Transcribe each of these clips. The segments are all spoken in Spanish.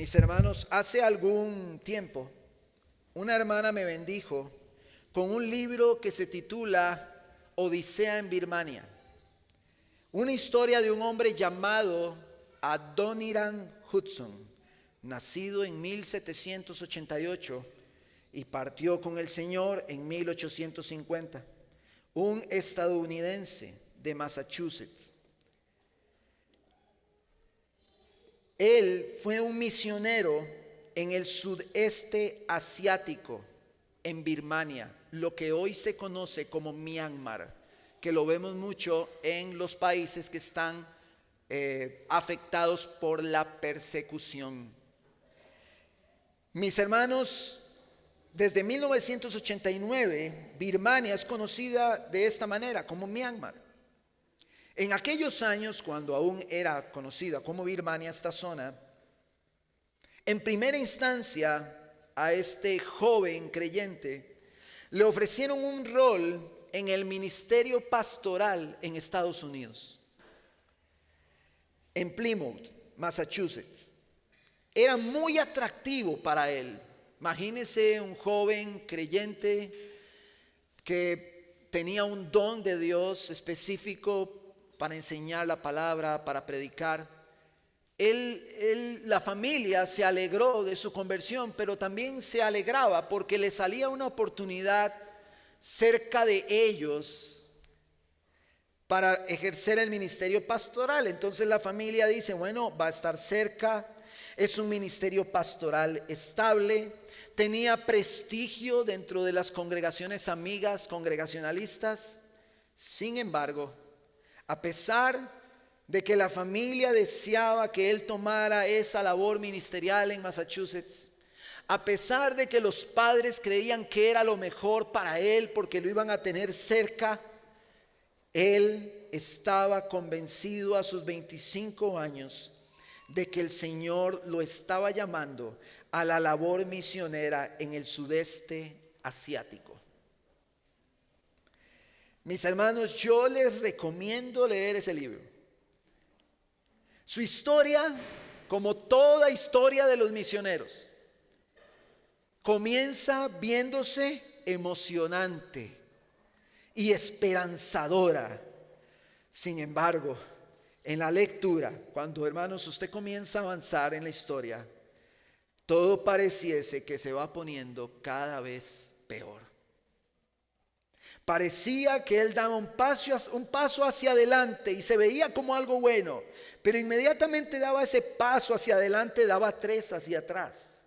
Mis hermanos, hace algún tiempo una hermana me bendijo con un libro que se titula Odisea en Birmania. Una historia de un hombre llamado Adoniram Hudson, nacido en 1788 y partió con el Señor en 1850. Un estadounidense de Massachusetts. Él fue un misionero en el sudeste asiático, en Birmania, lo que hoy se conoce como Myanmar, que lo vemos mucho en los países que están afectados por la persecución. Mis hermanos, desde 1989, Birmania es conocida de esta manera, como Myanmar. En aquellos años, cuando aún era conocida como Birmania esta zona, en primera instancia a este joven creyente le ofrecieron un rol en el ministerio pastoral en Estados Unidos, en Plymouth, Massachusetts. Era muy atractivo para él. Imagínese un joven creyente que tenía un don de Dios específico para enseñar la palabra, para predicar. La familia se alegró de su conversión, pero también se alegraba porque le salía una oportunidad cerca de ellos para ejercer el ministerio pastoral. Entonces la familia dice, bueno, va a estar cerca, es un ministerio pastoral estable, tenía prestigio dentro de las congregaciones amigas, congregacionalistas. Sin embargo, a pesar de que la familia deseaba que él tomara esa labor ministerial en Massachusetts, a pesar de que los padres creían que era lo mejor para él porque lo iban a tener cerca, él estaba convencido a sus 25 años de que el Señor lo estaba llamando a la labor misionera en el sudeste asiático. Mis hermanos, yo les recomiendo leer ese libro. Su historia, como toda historia de los misioneros, comienza viéndose emocionante y esperanzadora. Sin embargo, en la lectura, cuando, hermanos, usted comienza a avanzar en la historia, todo pareciese que se va poniendo cada vez peor. Parecía que él daba un paso hacia adelante y se veía como algo bueno, pero inmediatamente daba ese paso hacia adelante, daba 3 hacia atrás.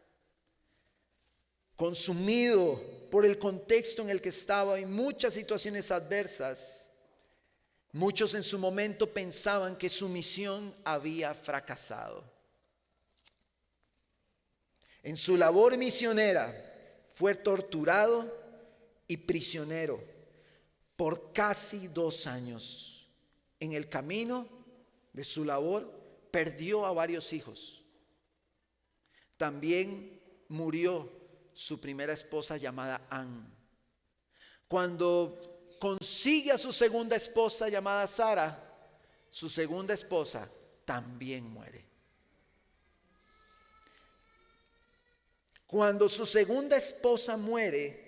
Consumido por el contexto en el que estaba y muchas situaciones adversas, muchos en su momento pensaban que su misión había fracasado. En su labor misionera fue torturado y prisionero por casi 2 años. En el camino de su labor perdió a varios hijos. También murió su primera esposa llamada Ann. Cuando consigue a su segunda esposa llamada Sara, su segunda esposa también muere. Cuando su segunda esposa muere,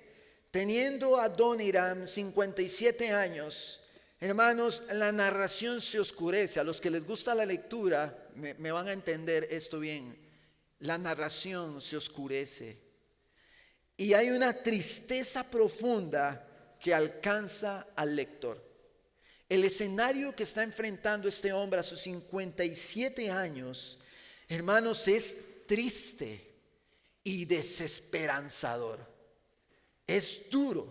teniendo a Adoniram 57 años, hermanos, la narración se oscurece. A los que les gusta la lectura me van a entender esto bien. La narración se oscurece y hay una tristeza profunda que alcanza al lector. El escenario que está enfrentando este hombre a sus 57 años, hermanos, es triste y desesperanzador. Es duro.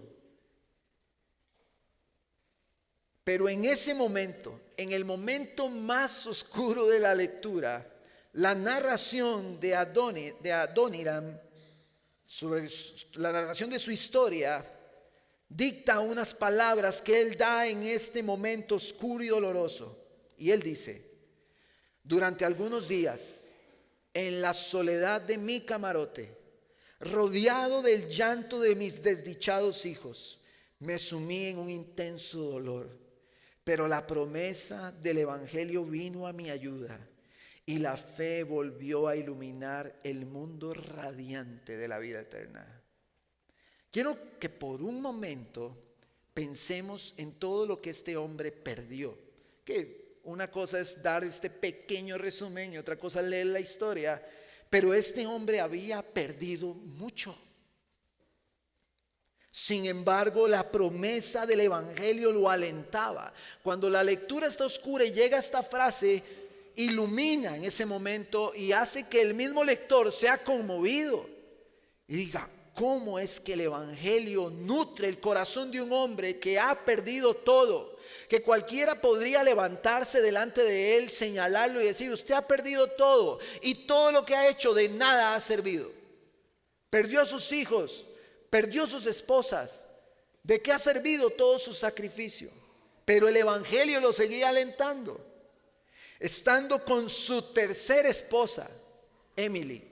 Pero en ese momento, en el momento más oscuro de la lectura, la narración de Adoniram, la narración de su historia, dicta unas palabras que él da en este momento oscuro y doloroso. Y él dice: durante algunos días, en la soledad de mi camarote, rodeado del llanto de mis desdichados hijos, me sumí en un intenso dolor. Pero la promesa del Evangelio vino a mi ayuda y la fe volvió a iluminar el mundo radiante de la vida eterna. Quiero que por un momento pensemos en todo lo que este hombre perdió. Que una cosa es dar este pequeño resumen y otra cosa es leer la historia. Pero este hombre había perdido mucho. Sin embargo, la promesa del evangelio lo alentaba. Cuando la lectura está oscura y llega esta frase, ilumina en ese momento y hace que el mismo lector sea conmovido y diga: ¿cómo es que el evangelio nutre el corazón de un hombre que ha perdido todo? Que cualquiera podría levantarse delante de él, señalarlo y decir: usted ha perdido todo, y todo lo que ha hecho de nada ha servido. Perdió a sus hijos, perdió sus esposas. ¿De qué ha servido todo su sacrificio? Pero el evangelio lo seguía alentando. Estando con su tercera esposa, Emily,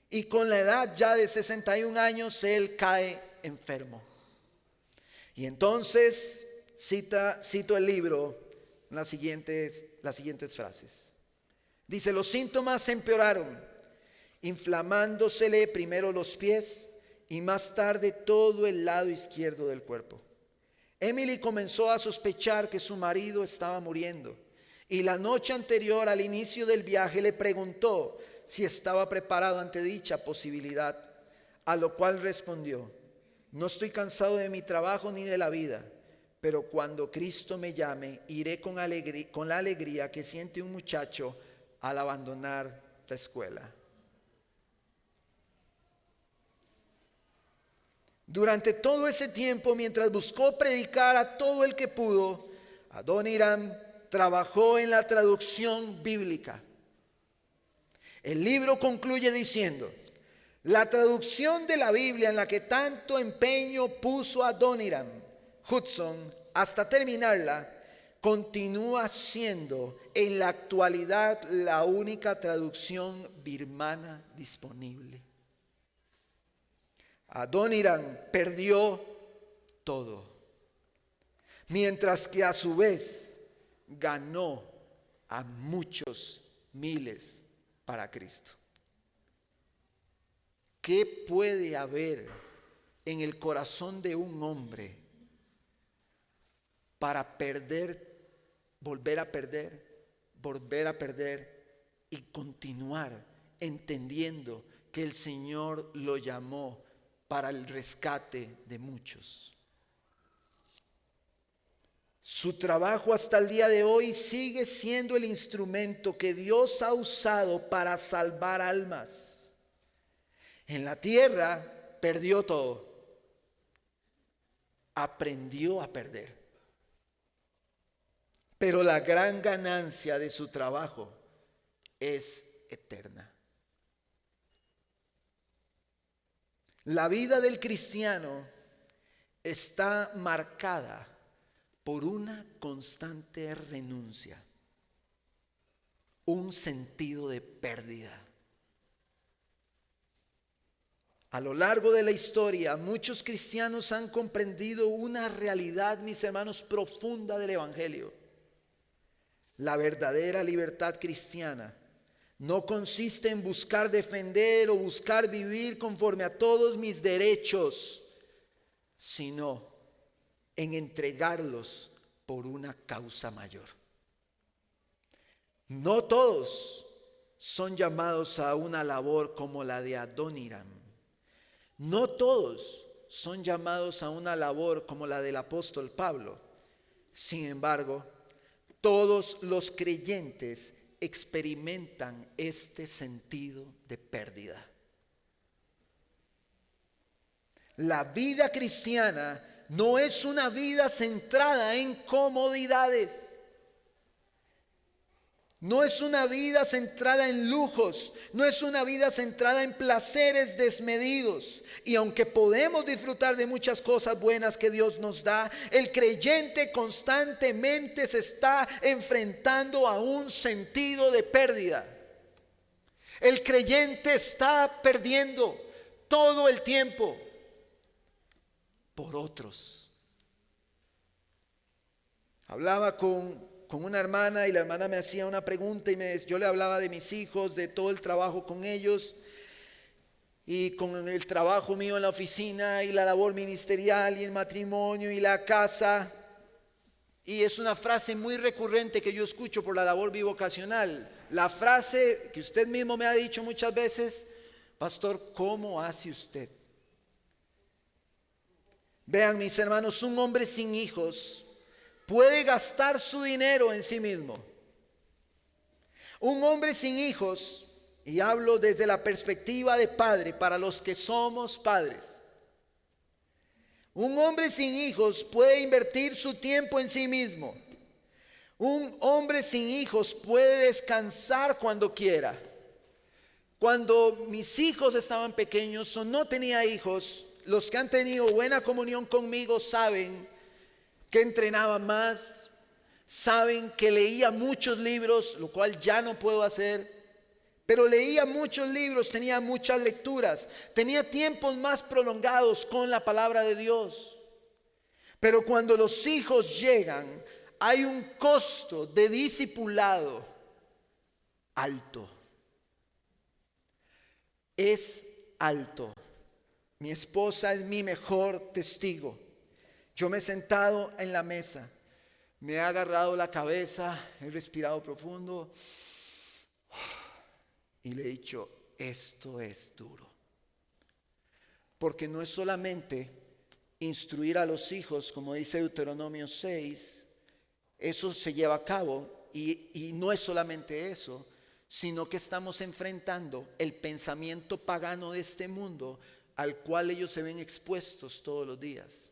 y con la edad ya de 61 años, él cae enfermo. Y entonces cito el libro, las siguientes frases. Dice: los síntomas empeoraron, inflamándosele primero los pies y más tarde todo el lado izquierdo del cuerpo. Emily comenzó a sospechar que su marido estaba muriendo, y la noche anterior al inicio del viaje le preguntó si estaba preparado ante dicha posibilidad, a lo cual respondió: no estoy cansado de mi trabajo ni de la vida, pero cuando Cristo me llame, iré con la alegría que siente un muchacho al abandonar la escuela. Durante todo ese tiempo, mientras buscó predicar a todo el que pudo, Adoniram trabajó en la traducción bíblica. El libro concluye diciendo: la traducción de la Biblia en la que tanto empeño puso Adoniram Hudson hasta terminarla, continúa siendo en la actualidad la única traducción birmana disponible. Adoniram perdió todo, mientras que a su vez ganó a muchos miles para Cristo. ¿Qué puede haber en el corazón de un hombre para volver a perder y continuar entendiendo que el Señor lo llamó para el rescate de muchos? Su trabajo hasta el día de hoy sigue siendo el instrumento que Dios ha usado para salvar almas. En la tierra perdió todo. Aprendió a perder. Pero la gran ganancia de su trabajo es eterna. La vida del cristiano está marcada por una constante renuncia, un sentido de pérdida. A lo largo de la historia, muchos cristianos han comprendido una realidad, mis hermanos, profunda del evangelio. La verdadera libertad cristiana no consiste en buscar defender o buscar vivir conforme a todos mis derechos, sino en entregarlos por una causa mayor. No todos son llamados a una labor como la de Adoniram. No todos son llamados a una labor como la del apóstol Pablo. Sin embargo, todos los creyentes experimentan este sentido de pérdida. La vida cristiana no es una vida centrada en comodidades. No es una vida centrada en lujos, no es una vida centrada en placeres desmedidos. Y aunque podemos disfrutar de muchas cosas buenas que Dios nos da, el creyente constantemente se está enfrentando a un sentido de pérdida. El creyente está perdiendo todo el tiempo por otros. Hablaba con con una hermana y la hermana me hacía una pregunta y yo le hablaba de mis hijos, de todo el trabajo con ellos y con el trabajo mío en la oficina y la labor ministerial y el matrimonio y la casa. Y es una frase muy recurrente que yo escucho por la labor bivocacional. La frase que usted mismo me ha dicho muchas veces: pastor, ¿cómo hace usted? Vean, mis hermanos, un hombre sin hijos puede gastar su dinero en sí mismo. Un hombre sin hijos, y hablo desde la perspectiva de padre para los que somos padres, un hombre sin hijos puede invertir su tiempo en sí mismo. Un hombre sin hijos puede descansar cuando quiera. Cuando mis hijos estaban pequeños o no tenía hijos, los que han tenido buena comunión conmigo saben que entrenaba más, saben que leía muchos libros, lo cual ya no puedo hacer, pero leía muchos libros, tenía muchas lecturas, tenía tiempos más prolongados con la palabra de Dios. Pero cuando los hijos llegan, hay un costo de discipulado alto. Es alto. Mi esposa es mi mejor testigo. Yo me he sentado en la mesa, me he agarrado la cabeza, he respirado profundo y le he dicho: esto es duro. Porque no es solamente instruir a los hijos, como dice Deuteronomio 6, eso se lleva a cabo y no es solamente eso, sino que estamos enfrentando el pensamiento pagano de este mundo al cual ellos se ven expuestos todos los días.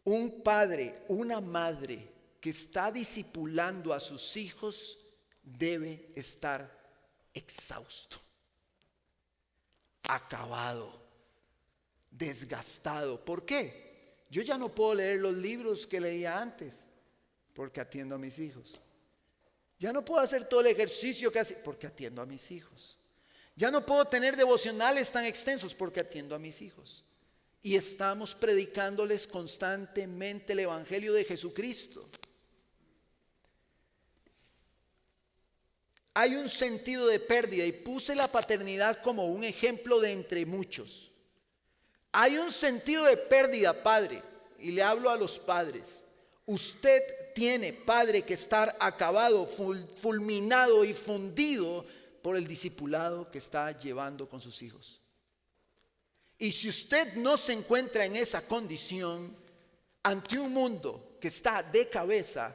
Un padre, una madre que está discipulando a sus hijos debe estar exhausto, acabado, desgastado. ¿Por qué? Yo ya no puedo leer los libros que leía antes porque atiendo a mis hijos. Ya no puedo hacer todo el ejercicio que hacía porque atiendo a mis hijos. Ya no puedo tener devocionales tan extensos porque atiendo a mis hijos. Y estamos predicándoles constantemente el evangelio de Jesucristo. Hay un sentido de pérdida, y puse la paternidad como un ejemplo de entre muchos. Hay un sentido de pérdida, padre, y le hablo a los padres. Usted tiene, padre, que estar acabado, fulminado y fundido por el discipulado que está llevando con sus hijos. Y si usted no se encuentra en esa condición, ante un mundo que está de cabeza,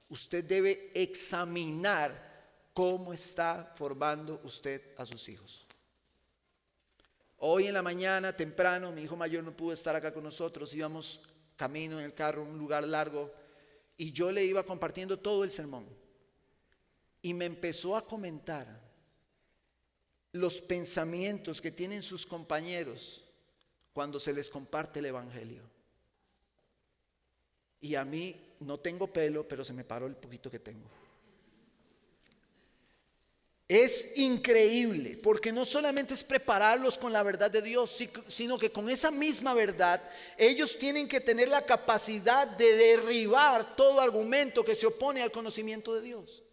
usted debe examinar cómo está formando usted a sus hijos. Hoy en la mañana temprano, mi hijo mayor no pudo estar acá con nosotros, íbamos camino en el carro, un lugar largo, y yo le iba compartiendo todo el sermón. Y me empezó a comentar los pensamientos que tienen sus compañeros cuando se les comparte el evangelio. Y a mí no tengo pelo, pero se me paró el poquito que tengo. Es increíble, porque no solamente es prepararlos con la verdad de Dios, sino que con esa misma verdad ellos tienen que tener la capacidad de derribar todo argumento que se opone al conocimiento de Dios.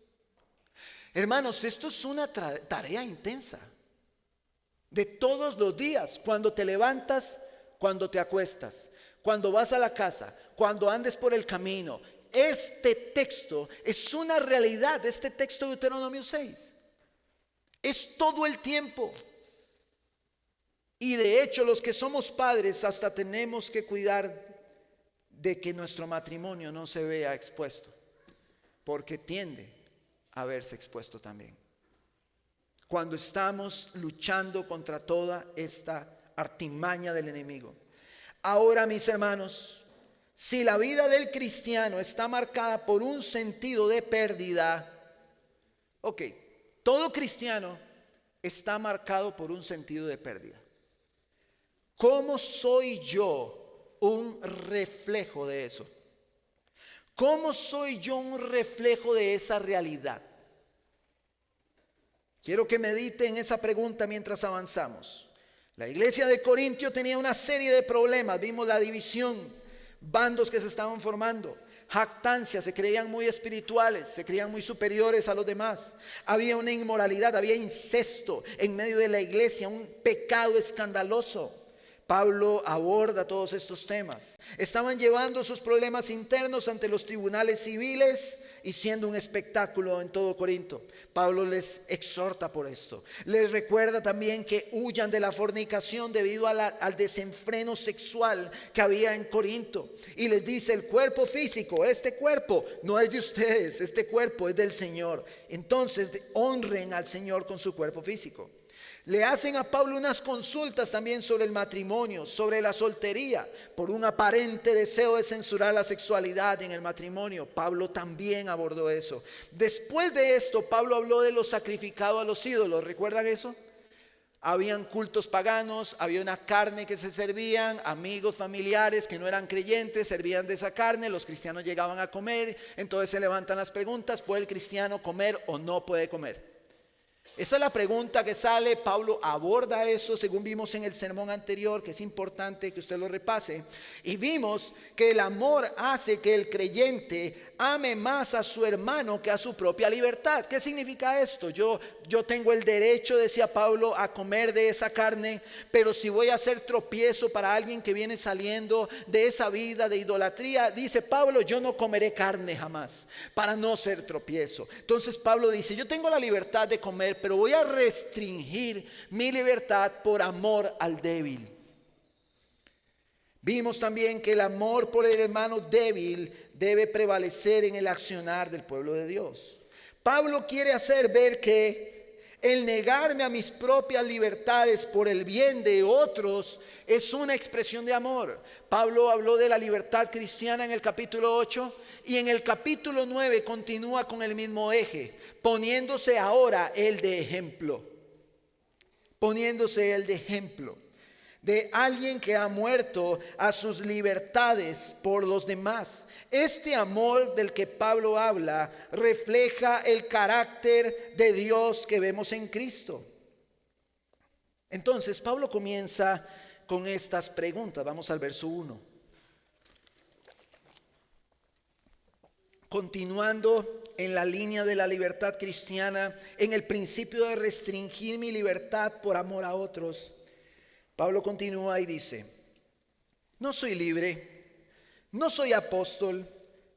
Hermanos, esto es una tarea intensa de todos los días, cuando te levantas, cuando te acuestas, cuando vas a la casa, cuando andes por el camino. Este texto es una realidad, este texto de Deuteronomio 6. Es todo el tiempo. Y de hecho, los que somos padres hasta tenemos que cuidar de que nuestro matrimonio no se vea expuesto, porque tiende a verse expuesto también. Cuando estamos luchando contra toda esta artimaña del enemigo. Ahora, mis hermanos, si la vida del cristiano está marcada por un sentido de pérdida, ok, todo cristiano está marcado por un sentido de pérdida. ¿Cómo soy yo un reflejo de eso? ¿Cómo soy yo un reflejo de esa realidad? Quiero que mediten esa pregunta mientras avanzamos. La iglesia de Corintio tenía una serie de problemas. Vimos la división, bandos que se estaban formando. jactancia, se creían muy espirituales, se creían muy superiores a los demás. Había una inmoralidad, había incesto en medio de la iglesia, un pecado escandaloso. Pablo aborda todos estos temas. Estaban llevando sus problemas internos ante los tribunales civiles y siendo un espectáculo en todo Corinto. Pablo les exhorta por esto. Les recuerda también que huyan de la fornicación debido a al desenfreno sexual que había en Corinto. Y les dice: el cuerpo físico, este cuerpo no es de ustedes, este cuerpo es del Señor. Entonces honren al Señor con su cuerpo físico. Le hacen a Pablo unas consultas también sobre el matrimonio, sobre la soltería, por un aparente deseo de censurar la sexualidad en el matrimonio. Pablo también abordó eso. Después de esto, Pablo habló de lo sacrificado a los ídolos. ¿Recuerdan eso? Habían cultos paganos, había una carne que se servían, amigos, familiares que no eran creyentes servían de esa carne, los cristianos llegaban a comer. Entonces se levantan las preguntas: ¿puede el cristiano comer o no puede comer? Esa es la pregunta que sale. Pablo aborda eso según vimos en el sermón anterior, que es importante que usted lo repase. Y vimos que el amor hace que el creyente ame más a su hermano que a su propia libertad. ¿Qué significa esto? Yo tengo el derecho, decía Pablo, a comer de esa carne, pero si voy a ser tropiezo para alguien que viene saliendo de esa vida de idolatría, dice Pablo, yo no comeré carne jamás para no ser tropiezo. Entonces Pablo dice: yo tengo la libertad de comer, pero voy a restringir mi libertad por amor al débil. Vimos también que el amor por el hermano débil debe prevalecer en el accionar del pueblo de Dios. Pablo quiere hacer ver que el negarme a mis propias libertades por el bien de otros es una expresión de amor. Pablo habló de la libertad cristiana en el capítulo 8 y en el capítulo 9 continúa con el mismo eje, poniéndose ahora él de ejemplo. Poniéndose él de ejemplo de alguien que ha muerto a sus libertades por los demás. Este amor del que Pablo habla refleja el carácter de Dios que vemos en Cristo. Entonces Pablo comienza con estas preguntas. Vamos al verso 1. Continuando en la línea de la libertad cristiana, en el principio de restringir mi libertad por amor a otros, Pablo continúa y dice: no soy libre, no soy apóstol,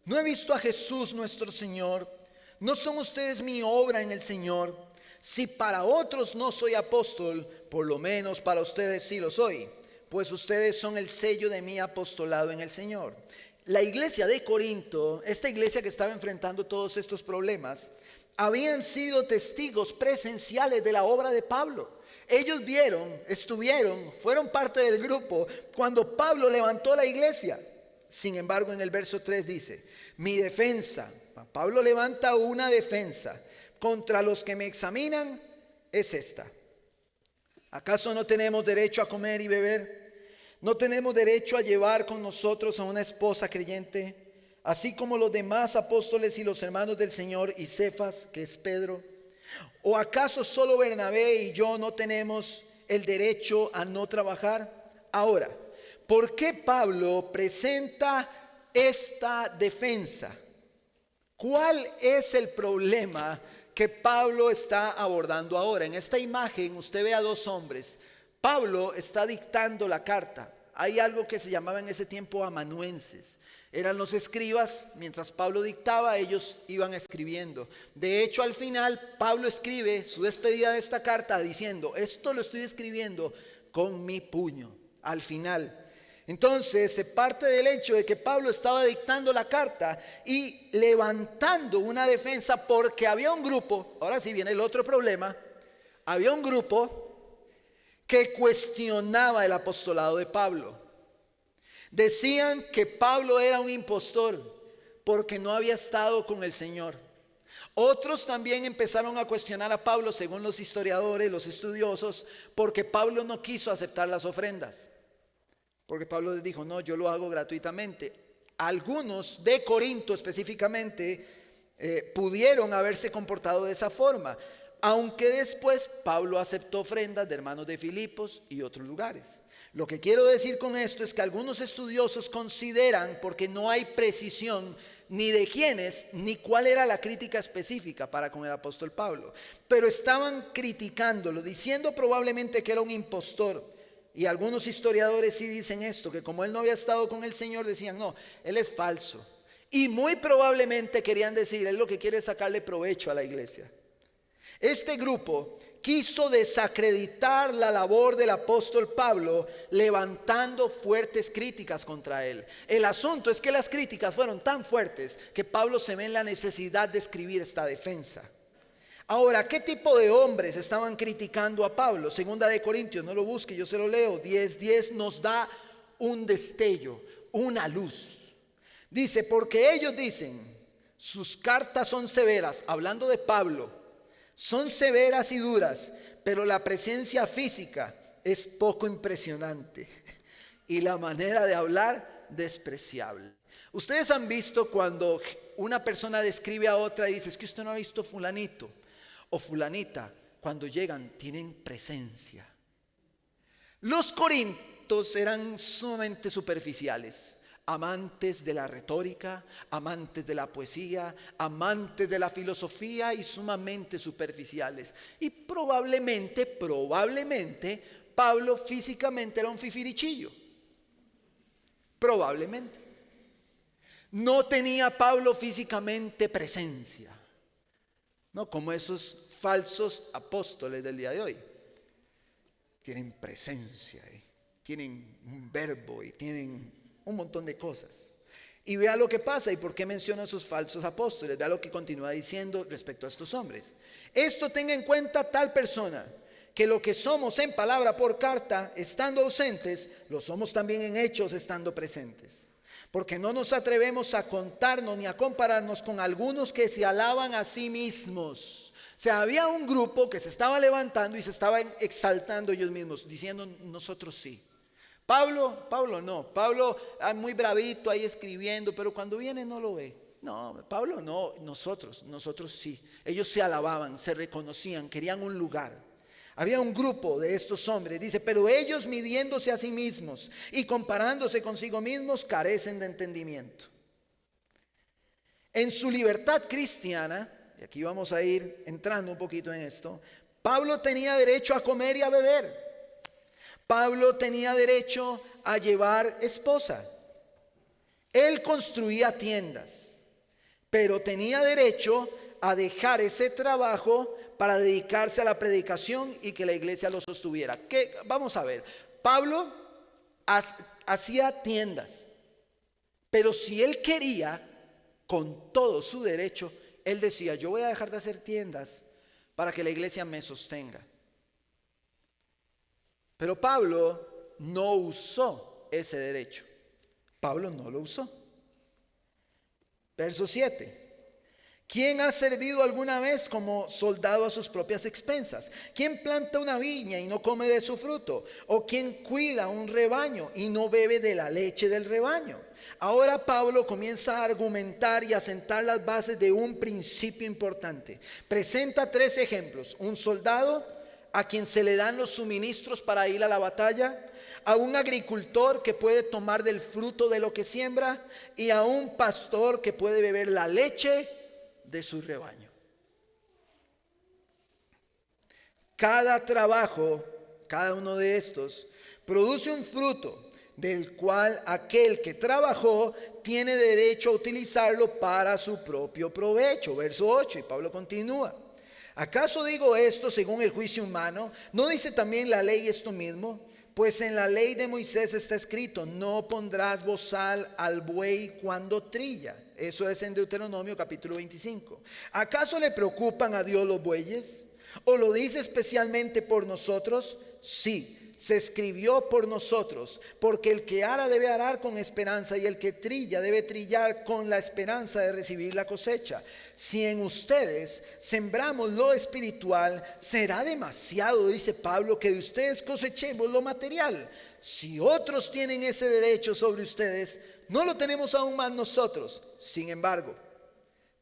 no he visto a Jesús nuestro Señor, no son ustedes mi obra en el Señor. Si para otros no soy apóstol, por lo menos para ustedes sí lo soy, pues ustedes son el sello de mi apostolado en el Señor. La iglesia de Corinto, esta iglesia que estaba enfrentando todos estos problemas, habían sido testigos presenciales de la obra de Pablo. Ellos vieron, estuvieron, fueron parte del grupo cuando Pablo levantó la iglesia. Sin embargo, en el verso 3 dice: mi defensa, Pablo levanta una defensa contra los que me examinan, es esta: ¿acaso no tenemos derecho a comer y beber? ¿No tenemos derecho a llevar con nosotros a una esposa creyente, así como los demás apóstoles y los hermanos del Señor y Cefas, que es Pedro? ¿O acaso solo Bernabé y yo no tenemos el derecho a no trabajar? Ahora, ¿por qué Pablo presenta esta defensa? ¿Cuál es el problema que Pablo está abordando ahora? En esta imagen usted ve a dos hombres. Pablo está dictando la carta. Hay algo que se llamaba en ese tiempo amanuenses. Eran los escribas. Mientras Pablo dictaba, ellos iban escribiendo. De hecho, al final, Pablo escribe su despedida de esta carta diciendo: esto lo estoy escribiendo con mi puño. Al final. Entonces, se parte del hecho de que Pablo estaba dictando la carta y levantando una defensa, porque había un grupo. Ahora sí viene el otro problema. Había un grupo que cuestionaba el apostolado de Pablo. Decían que Pablo era un impostor porque no había estado con el Señor. Otros también empezaron a cuestionar a Pablo, según los historiadores, los estudiosos, porque Pablo no quiso aceptar las ofrendas. Porque Pablo les dijo: no, yo lo hago gratuitamente. Algunos de Corinto específicamente pudieron haberse comportado de esa forma. aunque después Pablo aceptó ofrendas de hermanos de Filipos y otros lugares. Lo que quiero decir con esto es que algunos estudiosos consideran, porque no hay precisión ni de quiénes ni cuál era la crítica específica para con el apóstol Pablo, pero estaban criticándolo, diciendo probablemente que era un impostor. Y algunos historiadores sí dicen esto, que como él no había estado con el Señor, decían no, él es falso. Y muy probablemente querían decir, él lo que quiere es sacarle provecho a la iglesia. Este grupo quiso desacreditar la labor del apóstol Pablo, levantando fuertes críticas contra él. El asunto es que las críticas fueron tan fuertes que Pablo se ve en la necesidad de escribir esta defensa. Ahora, ¿qué tipo de hombres estaban criticando a Pablo? Segunda de Corintios, no lo busque, yo se lo leo. 10:10 nos da un destello, una luz. Dice, porque ellos dicen, sus cartas son severas, hablando de Pablo, son severas y duras, pero la presencia física es poco impresionante y la manera de hablar despreciable. Ustedes han visto cuando una persona describe a otra y dice, es que usted no ha visto fulanito o fulanita, cuando llegan tienen presencia. Los corintios eran sumamente superficiales, amantes de la retórica, amantes de la poesía, amantes de la filosofía y sumamente superficiales. Y probablemente Pablo físicamente era un fifirichillo. Probablemente. No tenía Pablo físicamente presencia, no como esos falsos apóstoles del día de hoy. Tienen presencia, tienen un verbo y tienen un montón de cosas. Y vea lo que pasa y por qué menciona a esos falsos apóstoles. Vea lo que continúa diciendo respecto a estos hombres. Esto tenga en cuenta tal persona, que lo que somos en palabra por carta, estando ausentes, lo somos también en hechos, estando presentes. Porque no nos atrevemos a contarnos ni a compararnos con algunos que se alaban a sí mismos. O sea, había un grupo que se estaba levantando y se estaban exaltando ellos mismos, diciendo nosotros sí. Pablo no, Pablo muy bravito ahí escribiendo, pero cuando viene no lo ve. No, Pablo no, nosotros sí. Ellos se alababan, se reconocían, querían un lugar. Había un grupo de estos hombres, dice, pero ellos midiéndose a sí mismos y comparándose consigo mismos carecen de entendimiento. En su libertad cristiana, y aquí vamos a ir entrando un poquito en esto, Pablo tenía derecho a comer y a beber. Pablo tenía derecho a llevar esposa. Él construía tiendas, pero tenía derecho a dejar ese trabajo para dedicarse a la predicación y que la iglesia lo sostuviera. Vamos a ver, Pablo hacía tiendas, pero si él quería, con todo su derecho, él decía, yo voy a dejar de hacer tiendas para que la iglesia me sostenga. Pero Pablo no usó ese derecho. Pablo no lo usó. Verso 7. ¿Quién ha servido alguna vez como soldado a sus propias expensas? ¿Quién planta una viña y no come de su fruto? ¿O quién cuida un rebaño y no bebe de la leche del rebaño? Ahora Pablo comienza a argumentar y a sentar las bases de un principio importante. Presenta 3 ejemplos. Un soldado a quien se le dan los suministros para ir a la batalla, a un agricultor que puede tomar del fruto de lo que siembra y a un pastor que puede beber la leche de su rebaño. Cada trabajo, cada uno de estos, produce un fruto del cual aquel que trabajó tiene derecho a utilizarlo para su propio provecho. Verso 8, y Pablo continúa. ¿Acaso digo esto según el juicio humano? ¿No dice también la ley esto mismo? Pues en la ley de Moisés está escrito, no pondrás bozal al buey cuando trilla. Eso es en Deuteronomio capítulo 25. ¿Acaso le preocupan a Dios los bueyes? ¿O lo dice especialmente por nosotros? Sí, se escribió por nosotros, porque el que ara debe arar con esperanza y el que trilla debe trillar con la esperanza de recibir la cosecha. Si en ustedes sembramos lo espiritual, será demasiado, dice Pablo, que de ustedes cosechemos lo material. Si otros tienen ese derecho sobre ustedes, no lo tenemos aún más nosotros. Sin embargo,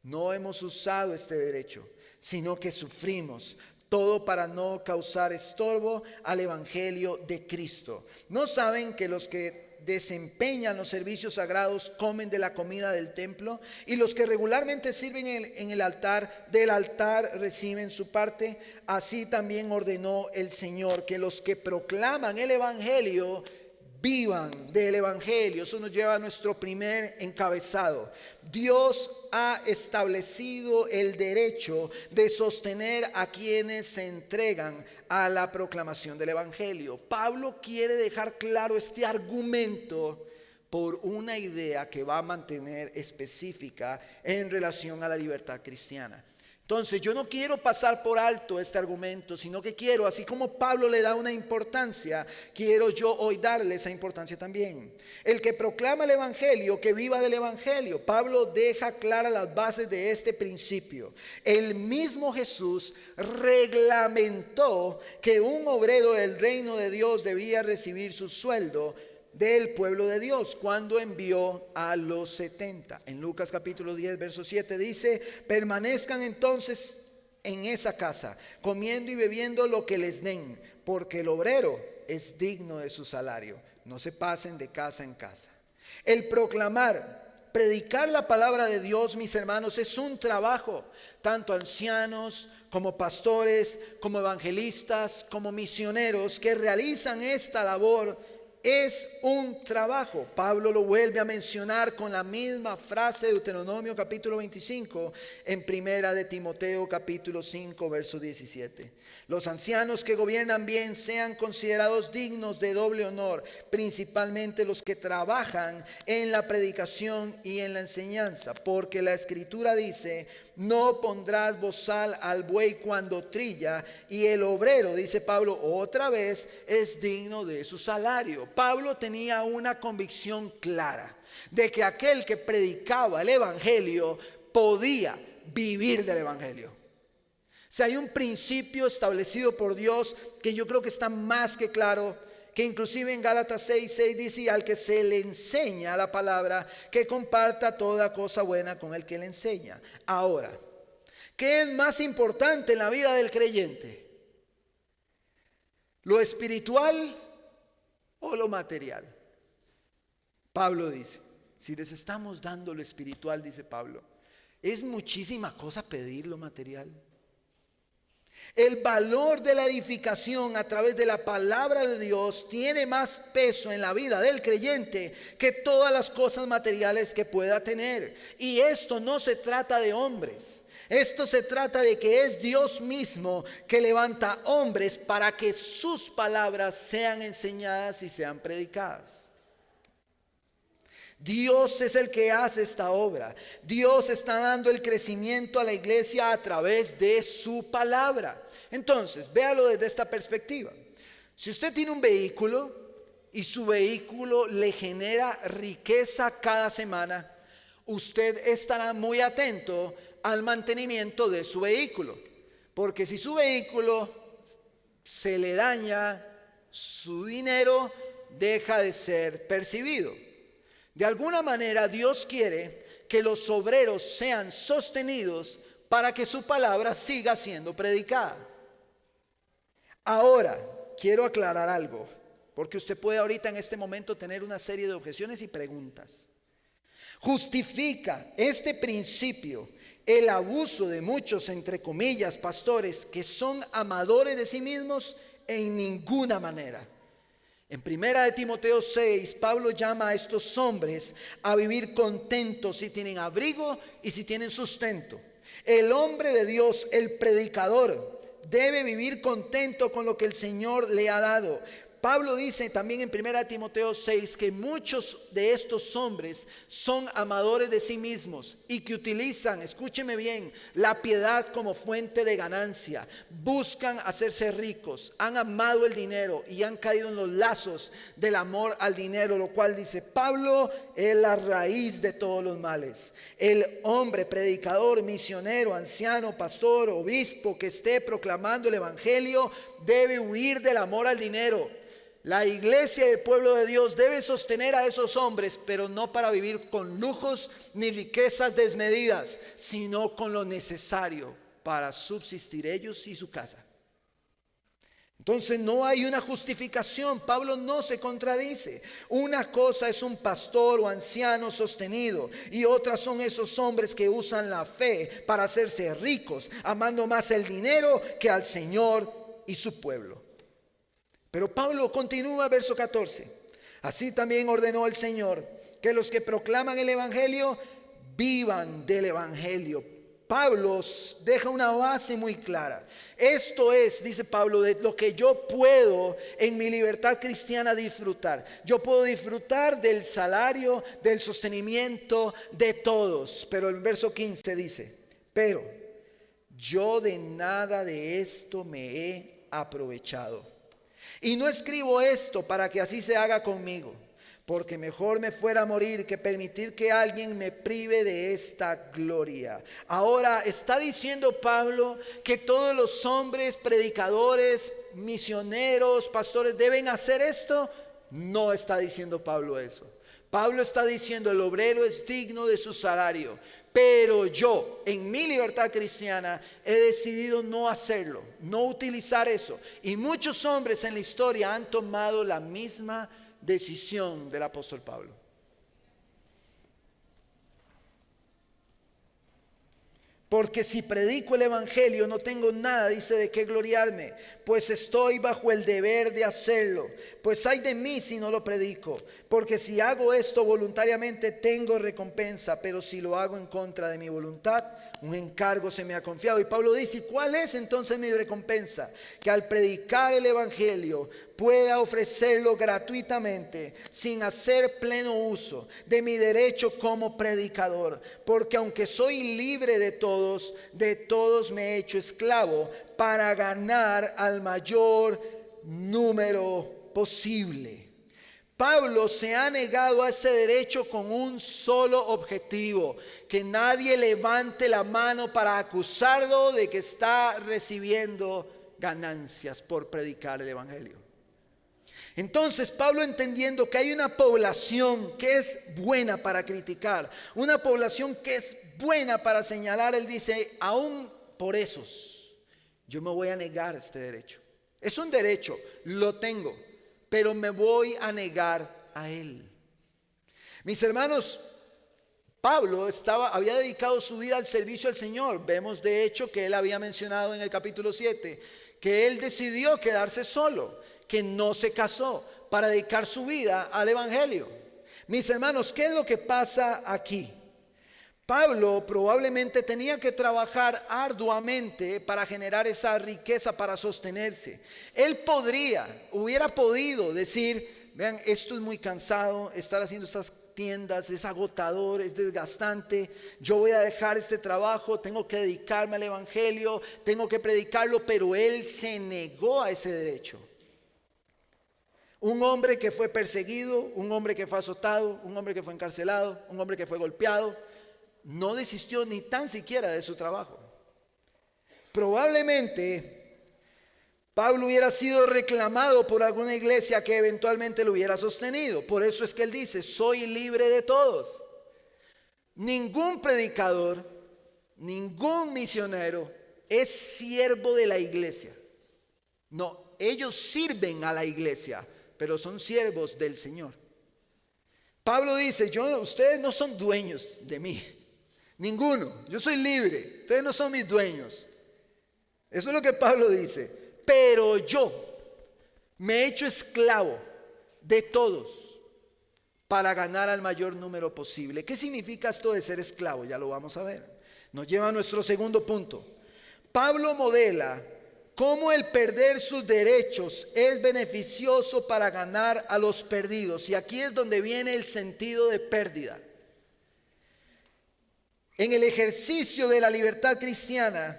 no hemos usado este derecho, sino que sufrimos. Todo para no causar estorbo al evangelio de Cristo. ¿No saben que los que desempeñan los servicios sagrados comen de la comida del templo? Y los que regularmente sirven en el altar, del altar reciben su parte. Así también ordenó el Señor que los que proclaman el evangelio vivan del evangelio. Eso nos lleva a nuestro primer encabezado. Dios ha establecido el derecho de sostener a quienes se entregan a la proclamación del evangelio. Pablo quiere dejar claro este argumento por una idea que va a mantener específica en relación a la libertad cristiana. Entonces yo no quiero pasar por alto este argumento, sino que quiero, así como Pablo le da una importancia, quiero yo hoy darle esa importancia también. El que proclama el evangelio, que viva del evangelio. Pablo deja claras las bases de este principio. El mismo Jesús reglamentó que un obrero del reino de Dios debía recibir su sueldo del pueblo de Dios cuando envió a los 70. En Lucas capítulo 10 verso 7 dice: permanezcan entonces en esa casa, comiendo y bebiendo lo que les den, porque el obrero es digno de su salario. No se pasen de casa en casa. El proclamar, predicar la palabra de Dios, mis hermanos, es un trabajo. Tanto ancianos como pastores, como evangelistas, como misioneros que realizan esta labor, es un trabajo. Pablo lo vuelve a mencionar con la misma frase de Deuteronomio capítulo 25 en primera de Timoteo capítulo 5 verso 17. Los ancianos que gobiernan bien sean considerados dignos de doble honor, principalmente los que trabajan en la predicación y en la enseñanza, porque la escritura dice: no pondrás bozal al buey cuando trilla, y el obrero, dice Pablo otra vez, es digno de su salario. Pablo tenía una convicción clara de que aquel que predicaba el evangelio podía vivir del evangelio. O sea, hay un principio establecido por Dios que yo creo que está más que claro, que inclusive en Gálatas 6:6 dice: al que se le enseña la palabra, que comparta toda cosa buena con el que le enseña. Ahora, ¿qué es más importante en la vida del creyente? ¿Lo espiritual o lo material? Pablo dice, si les estamos dando lo espiritual, dice Pablo, ¿es muchísima cosa pedir lo material? El valor de la edificación a través de la palabra de Dios tiene más peso en la vida del creyente que todas las cosas materiales que pueda tener. Y esto no se trata de hombres. Esto se trata de que es Dios mismo que levanta hombres para que sus palabras sean enseñadas y sean predicadas. Dios es el que hace esta obra. Dios está dando el crecimiento a la iglesia a través de su palabra. Entonces, véalo desde esta perspectiva. Si usted tiene un vehículo y su vehículo le genera riqueza cada semana, usted estará muy atento al mantenimiento de su vehículo. Porque si su vehículo se le daña, su dinero deja de ser percibido. De alguna manera Dios quiere que los obreros sean sostenidos para que su palabra siga siendo predicada. Ahora, quiero aclarar algo, porque usted puede ahorita en este momento tener una serie de objeciones y preguntas. ¿Justifica este principio el abuso de muchos, entre comillas, pastores que son amadores de sí mismos? En ninguna manera. En primera de Timoteo 6, Pablo llama a estos hombres a vivir contentos si tienen abrigo y si tienen sustento. El hombre de Dios, el predicador, debe vivir contento con lo que el Señor le ha dado. Pablo dice también en 1 Timoteo 6 que muchos de estos hombres son amadores de sí mismos y que utilizan, escúcheme bien, la piedad como fuente de ganancia. Buscan hacerse ricos, han amado el dinero y han caído en los lazos del amor al dinero, lo cual dice Pablo es la raíz de todos los males. El hombre predicador, misionero, anciano, pastor, obispo que esté proclamando el evangelio debe huir del amor al dinero. La iglesia y el pueblo de Dios debe sostener a esos hombres, pero no para vivir con lujos ni riquezas desmedidas, sino con lo necesario para subsistir ellos y su casa. Entonces no hay una justificación. Pablo no se contradice. Una cosa es un pastor o anciano sostenido, y otra son esos hombres que usan la fe para hacerse ricos, amando más el dinero que al Señor y su pueblo. Pero Pablo continúa, verso 14. Así también ordenó el Señor que los que proclaman el evangelio vivan del evangelio. Pablo deja una base muy clara. Esto es, dice Pablo, de lo que yo puedo en mi libertad cristiana disfrutar. Yo puedo disfrutar del salario, del sostenimiento de todos. Pero el verso 15 dice: pero yo de nada de esto me he aprovechado. Y no escribo esto para que así se haga conmigo, porque mejor me fuera a morir que permitir que alguien me prive de esta gloria. Ahora está diciendo Pablo que todos los hombres, predicadores, misioneros, pastores deben hacer esto. No está diciendo Pablo eso. Pablo está diciendo: el obrero es digno de su salario, pero yo en mi libertad cristiana he decidido no hacerlo, no utilizar eso. Y muchos hombres en la historia han tomado la misma decisión del apóstol Pablo. Porque si predico el evangelio no tengo nada, dice, de qué gloriarme, pues estoy bajo el deber de hacerlo. Pues ay de mí si no lo predico, porque si hago esto voluntariamente tengo recompensa, pero si lo hago en contra de mi voluntad, un encargo se me ha confiado. Y Pablo dice: ¿y cuál es entonces mi recompensa? Que al predicar el evangelio pueda ofrecerlo gratuitamente, sin hacer pleno uso de mi derecho como predicador. Porque aunque soy libre de todos me he hecho esclavo para ganar al mayor número posible. Pablo se ha negado a ese derecho con un solo objetivo: que nadie levante la mano para acusarlo de que está recibiendo ganancias por predicar el evangelio. Entonces Pablo, entendiendo que hay una población que es buena para criticar, una población que es buena para señalar, él dice: aún por esos yo me voy a negar este derecho. Es un derecho, lo tengo, pero me voy a negar a él. Mis hermanos, Pablo había dedicado su vida al servicio al Señor. Vemos de hecho que él había mencionado en el capítulo 7 que él decidió quedarse solo, que no se casó, para dedicar su vida al evangelio. Mis hermanos, ¿qué es lo que pasa aquí? Pablo probablemente tenía que trabajar arduamente para generar esa riqueza para sostenerse. Él hubiera podido decir: vean, esto es muy cansado, estar haciendo estas tiendas es agotador, es desgastante, yo voy a dejar este trabajo, tengo que dedicarme al evangelio, tengo que predicarlo. Pero él se negó a ese derecho. Un hombre que fue perseguido, un hombre que fue azotado, un hombre que fue encarcelado, un hombre que fue golpeado, no desistió ni tan siquiera de su trabajo. Probablemente Pablo hubiera sido reclamado por alguna iglesia que eventualmente lo hubiera sostenido. Por eso es que él dice: soy libre de todos. Ningún predicador, ningún misionero es siervo de la iglesia. No, ellos sirven a la iglesia, pero son siervos del Señor. Pablo dice: ustedes no son dueños de mí. Ninguno. Yo soy libre. Ustedes no son mis dueños. Eso es lo que Pablo dice. Pero yo me he hecho esclavo de todos para ganar al mayor número posible. ¿Qué significa esto de ser esclavo? Ya lo vamos a ver. Nos lleva a nuestro segundo punto. Pablo modela cómo el perder sus derechos es beneficioso para ganar a los perdidos. Y aquí es donde viene el sentido de pérdida. En el ejercicio de la libertad cristiana,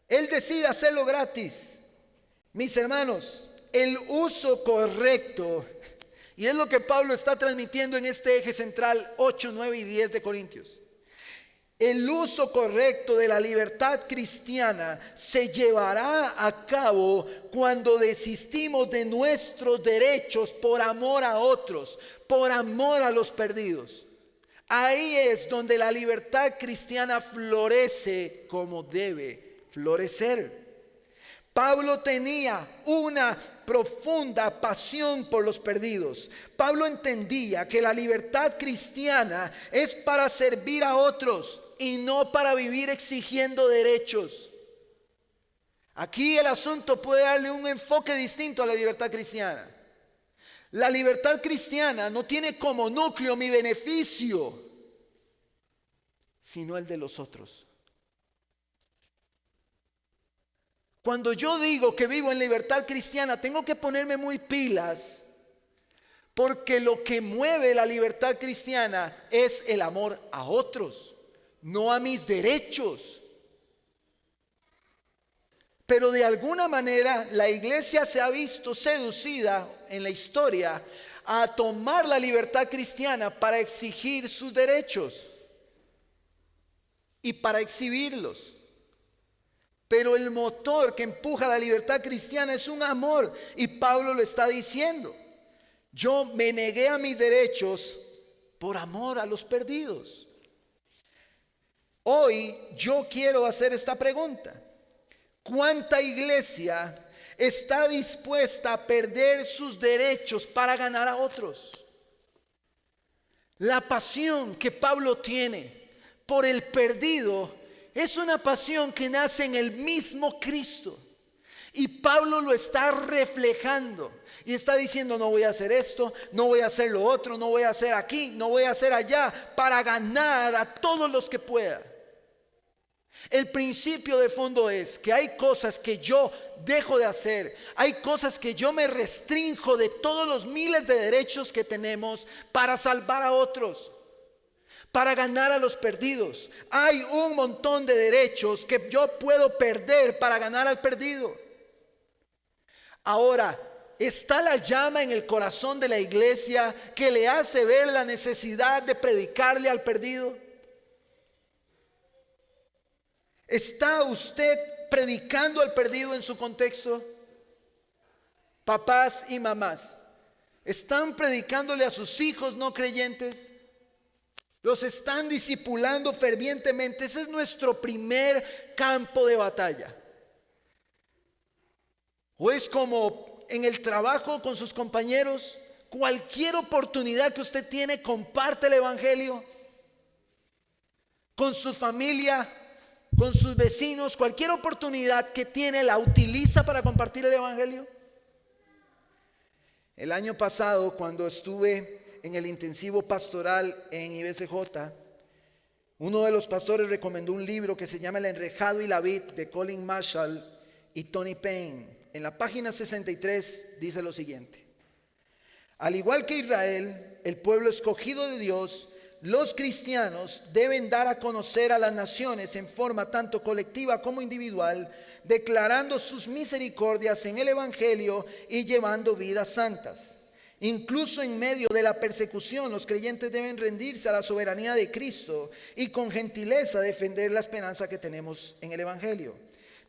él decide hacerlo gratis. Mis hermanos, el uso correcto, y es lo que Pablo está transmitiendo en este eje central 8, 9 y 10 de Corintios. El uso correcto de la libertad cristiana se llevará a cabo cuando desistimos de nuestros derechos por amor a otros, por amor a los perdidos. Ahí es donde la libertad cristiana florece como debe florecer. Pablo tenía una profunda pasión por los perdidos. Pablo entendía que la libertad cristiana es para servir a otros y no para vivir exigiendo derechos. Aquí el asunto puede darle un enfoque distinto a la libertad cristiana. La libertad cristiana no tiene como núcleo mi beneficio, sino el de los otros. Cuando yo digo que vivo en libertad cristiana, tengo que ponerme muy pilas, porque lo que mueve la libertad cristiana es el amor a otros, no a mis derechos. Pero de alguna manera la iglesia se ha visto seducida en la historia a tomar la libertad cristiana para exigir sus derechos y para exhibirlos. Pero el motor que empuja la libertad cristiana es un amor, y Pablo lo está diciendo. Yo me negué a mis derechos por amor a los perdidos. Hoy yo quiero hacer esta pregunta: ¿cuánta iglesia está dispuesta a perder sus derechos para ganar a otros? La pasión que Pablo tiene por el perdido es una pasión que nace en el mismo Cristo. Y Pablo lo está reflejando y está diciendo: no voy a hacer esto, no voy a hacer lo otro, no voy a hacer aquí, no voy a hacer allá, para ganar a todos los que pueda. El principio de fondo es que hay cosas que yo dejo de hacer, hay cosas que yo me restrinjo de todos los miles de derechos que tenemos para salvar a otros, para ganar a los perdidos. Hay un montón de derechos que yo puedo perder para ganar al perdido. Ahora, ¿está la llama en el corazón de la iglesia que le hace ver la necesidad de predicarle al perdido? ¿Está usted predicando al perdido en su contexto? Papás y mamás, ¿están predicándole a sus hijos no creyentes? ¿Los están discipulando fervientemente? Ese es nuestro primer campo de batalla. ¿O es como en el trabajo con sus compañeros? Cualquier oportunidad que usted tiene, comparte el evangelio. Con su familia, con sus vecinos, cualquier oportunidad que tiene la utiliza para compartir el evangelio. El año pasado, cuando estuve en el intensivo pastoral en IBCJ, uno de los pastores recomendó un libro que se llama El enrejado y la vid, de Colin Marshall y Tony Payne. En la página 63 dice lo siguiente: al igual que Israel, el pueblo escogido de Dios, los cristianos deben dar a conocer a las naciones en forma tanto colectiva como individual, declarando sus misericordias en el evangelio y llevando vidas santas. Incluso en medio de la persecución, los creyentes deben rendirse a la soberanía de Cristo y con gentileza defender la esperanza que tenemos en el evangelio.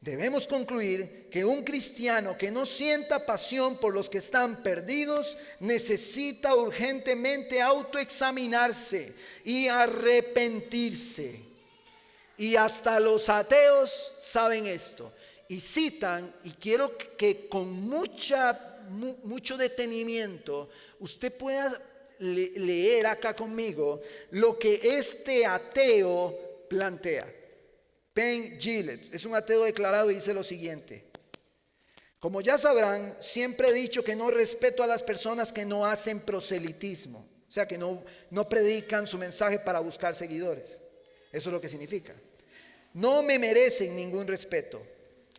Debemos concluir que un cristiano que no sienta pasión por los que están perdidos necesita urgentemente autoexaminarse y arrepentirse. Y hasta los ateos saben esto. Y citan, y quiero que con mucho detenimiento usted pueda leer acá conmigo lo que este ateo plantea. Payne Gillett es un ateo declarado y dice lo siguiente: como ya sabrán, siempre he dicho que no respeto a las personas que no hacen proselitismo, o sea, que no predican su mensaje para buscar seguidores. Eso es lo que significa. No me merecen ningún respeto.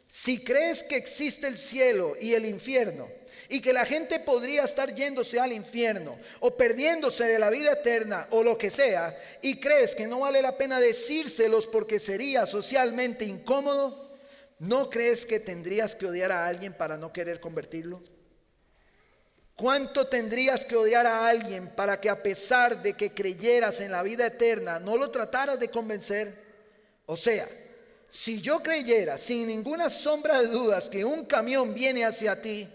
Si crees que existe el cielo y el infierno, y que la gente podría estar yéndose al infierno o perdiéndose de la vida eterna o lo que sea, y crees que no vale la pena decírselos porque sería socialmente incómodo, ¿no crees que tendrías que odiar a alguien para no querer convertirlo? ¿Cuánto tendrías que odiar a alguien para que, a pesar de que creyeras en la vida eterna, no lo trataras de convencer? O sea, si yo creyera sin ninguna sombra de dudas que un camión viene hacia ti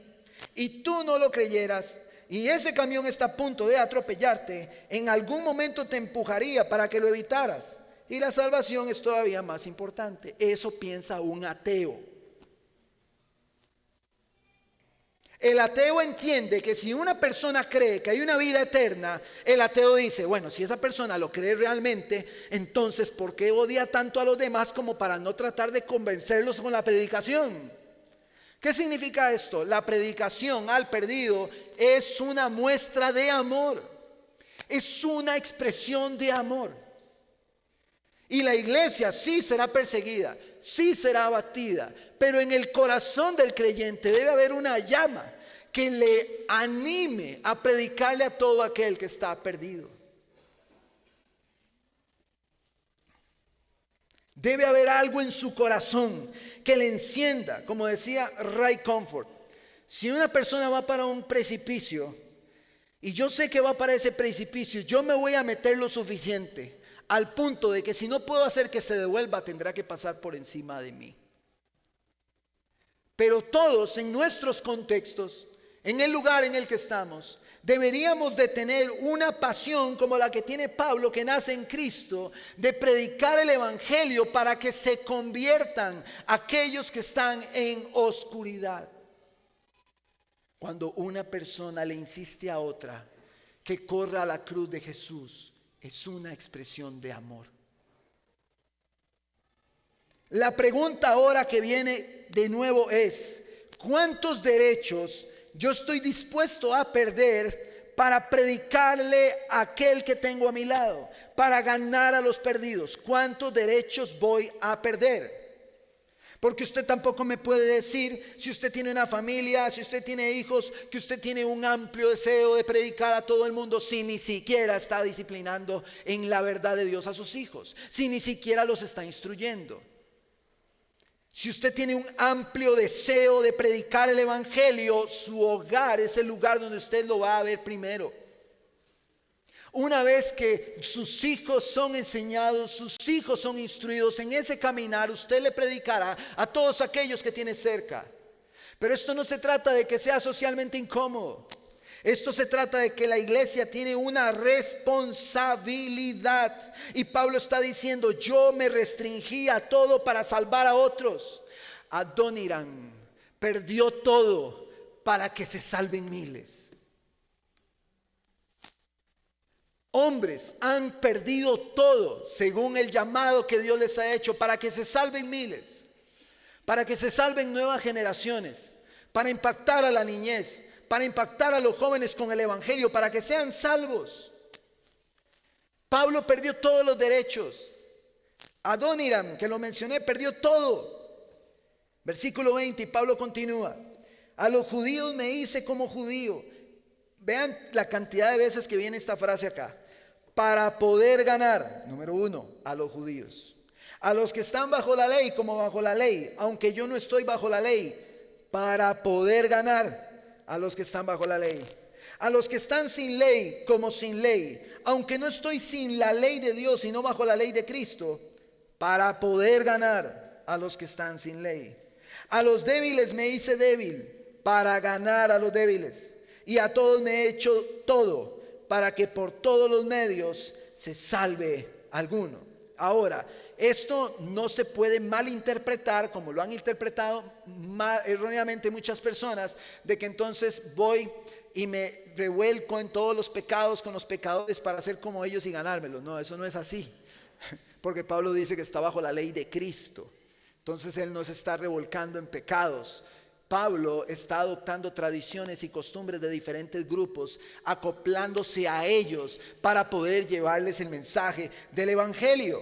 y tú no lo creyeras, y ese camión está a punto de atropellarte, en algún momento te empujaría para que lo evitaras. Y la salvación es todavía más importante. Eso piensa un ateo. El ateo entiende que si una persona cree que hay una vida eterna, el ateo dice, bueno, si esa persona lo cree realmente, entonces ¿por qué odia tanto a los demás como para no tratar de convencerlos con la predicación? ¿Qué significa esto? La predicación al perdido es una muestra de amor. Es una expresión de amor. Y la iglesia sí será perseguida, sí será abatida, pero en el corazón del creyente debe haber una llama que le anime a predicarle a todo aquel que está perdido. Debe haber algo en su corazón que le encienda, como decía Ray Comfort. Si una persona va para un precipicio y yo sé que va para ese precipicio, yo me voy a meter lo suficiente al punto de que si no puedo hacer que se devuelva, tendrá que pasar por encima de mí. Pero todos en nuestros contextos, en el lugar en el que estamos, deberíamos de tener una pasión como la que tiene Pablo, que nace en Cristo, de predicar el evangelio para que se conviertan aquellos que están en oscuridad. Cuando una persona le insiste a otra que corra a la cruz de Jesús, es una expresión de amor. La pregunta ahora que viene de nuevo es, ¿cuántos derechos yo estoy dispuesto a perder para predicarle a aquel que tengo a mi lado, para ganar a los perdidos? ¿Cuántos derechos voy a perder? Porque usted tampoco me puede decir, si usted tiene una familia, si usted tiene hijos, que usted tiene un amplio deseo de predicar a todo el mundo, si ni siquiera está disciplinando en la verdad de Dios a sus hijos, si ni siquiera los está instruyendo. Si usted tiene un amplio deseo de predicar el evangelio, su hogar es el lugar donde usted lo va a ver primero. Una vez que sus hijos son enseñados, sus hijos son instruidos en ese caminar, usted le predicará a todos aquellos que tiene cerca. Pero esto no se trata de que sea socialmente incómodo. Esto se trata de que la iglesia tiene una responsabilidad. Y Pablo está diciendo, yo me restringí a todo para salvar a otros. Adoniram perdió todo para que se salven miles. Hombres han perdido todo según el llamado que Dios les ha hecho para que se salven miles, para que se salven nuevas generaciones, para impactar a la niñez, para impactar a los jóvenes con el evangelio, para que sean salvos. Pablo perdió todos los derechos. Adoniram, que lo mencioné, perdió todo. Versículo 20, y Pablo continúa. A los judíos me hice como judío. Vean la cantidad de veces que viene esta frase acá. Para poder ganar, número 1, a los judíos. A los que están bajo la ley como bajo la ley, aunque yo no estoy bajo la ley, para poder ganar a los que están bajo la ley. A los que están sin ley como sin ley, aunque no estoy sin la ley de Dios, sino bajo la ley de Cristo, para poder ganar a los que están sin ley. A los débiles me hice débil para ganar a los débiles. Y a todos me he hecho todo para que por todos los medios se salve alguno. Ahora, esto no se puede malinterpretar, como lo han interpretado erróneamente muchas personas, de que entonces voy y me revuelco en todos los pecados con los pecadores para ser como ellos y ganármelos. No, eso no es así. Porque Pablo dice que está bajo la ley de Cristo. Entonces él no se está revolcando en pecados. Pablo está adoptando tradiciones y costumbres de diferentes grupos, acoplándose a ellos para poder llevarles el mensaje del evangelio.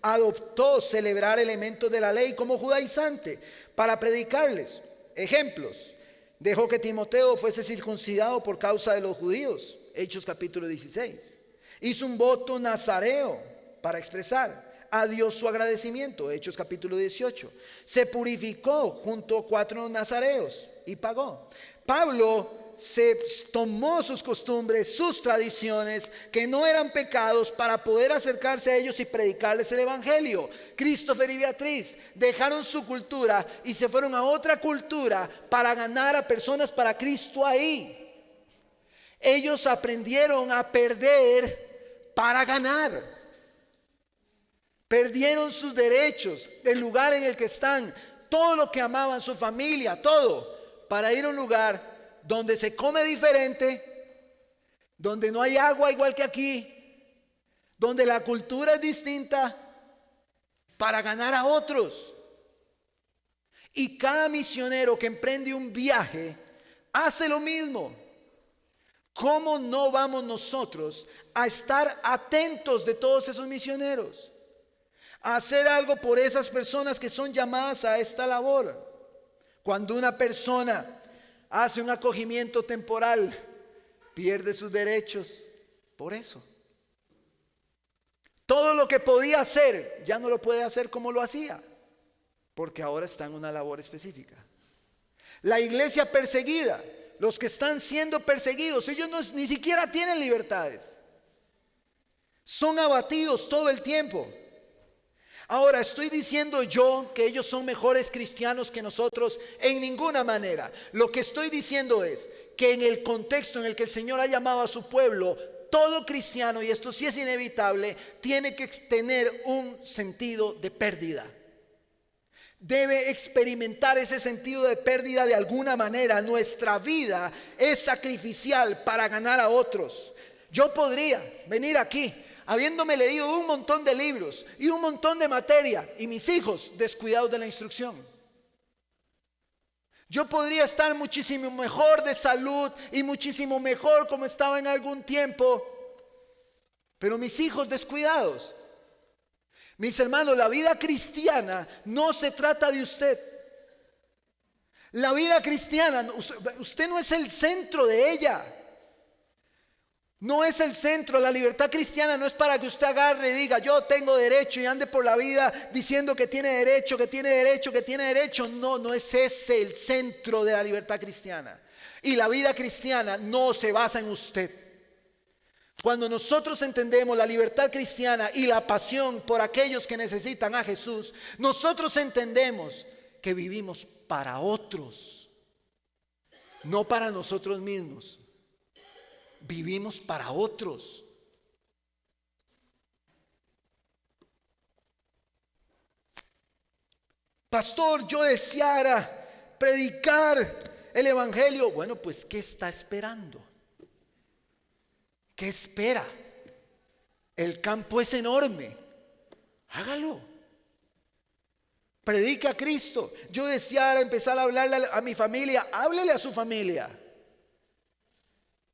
Adoptó celebrar elementos de la ley como judaizante para predicarles. Ejemplos: dejó que Timoteo fuese circuncidado por causa de los judíos, Hechos capítulo 16. Hizo un voto nazareo para expresar a Dios su agradecimiento, Hechos capítulo 18. Se purificó junto a 4 nazareos y pagó. Pablo se tomó sus costumbres, sus tradiciones que no eran pecados, para poder acercarse a ellos y predicarles el evangelio. Christopher y Beatriz dejaron su cultura y se fueron a otra cultura para ganar a personas para Cristo ahí. Ellos aprendieron a perder para ganar. Perdieron sus derechos, el lugar en el que están, todo lo que amaban, su familia, todo, para ir a un lugar donde se come diferente, donde no hay agua igual que aquí, donde la cultura es distinta, para ganar a otros. Y cada misionero que emprende un viaje hace lo mismo. ¿Cómo no vamos nosotros a estar atentos de todos esos misioneros? A hacer algo por esas personas que son llamadas a esta labor. Cuando una persona hace un acogimiento temporal, pierde sus derechos por eso. Todo lo que podía hacer, ya no lo puede hacer como lo hacía, porque ahora está en una labor específica. La iglesia perseguida, los que están siendo perseguidos, ellos ni siquiera tienen libertades. Son abatidos todo el tiempo. Ahora, ¿estoy diciendo yo que ellos son mejores cristianos que nosotros? En ninguna manera. Lo que estoy diciendo es que en el contexto en el que el Señor ha llamado a su pueblo, todo cristiano, y esto sí es inevitable, tiene que tener un sentido de pérdida. Debe experimentar ese sentido de pérdida de alguna manera. Nuestra vida es sacrificial para ganar a otros. Yo podría venir aquí habiéndome leído un montón de libros y un montón de materia, y mis hijos descuidados de la instrucción. Yo podría estar muchísimo mejor de salud y muchísimo mejor como estaba en algún tiempo, pero mis hijos descuidados. Mis hermanos, la vida cristiana no se trata de usted. La vida cristiana, usted no es el centro de ella. No es el centro. La libertad cristiana no es para que usted agarre y diga yo tengo derecho y ande por la vida diciendo que tiene derecho, que tiene derecho, que tiene derecho. No, no es ese el centro de la libertad cristiana. Y la vida cristiana no se basa en usted. Cuando nosotros entendemos la libertad cristiana y la pasión por aquellos que necesitan a Jesús, nosotros entendemos que vivimos para otros, no para nosotros mismos. Vivimos para otros. Pastor, yo deseara predicar el evangelio. Bueno, pues ¿qué está esperando? ¿Qué espera? El campo es enorme. Hágalo. Predica a Cristo. Yo deseara empezar a hablarle a mi familia. Háblele a su familia.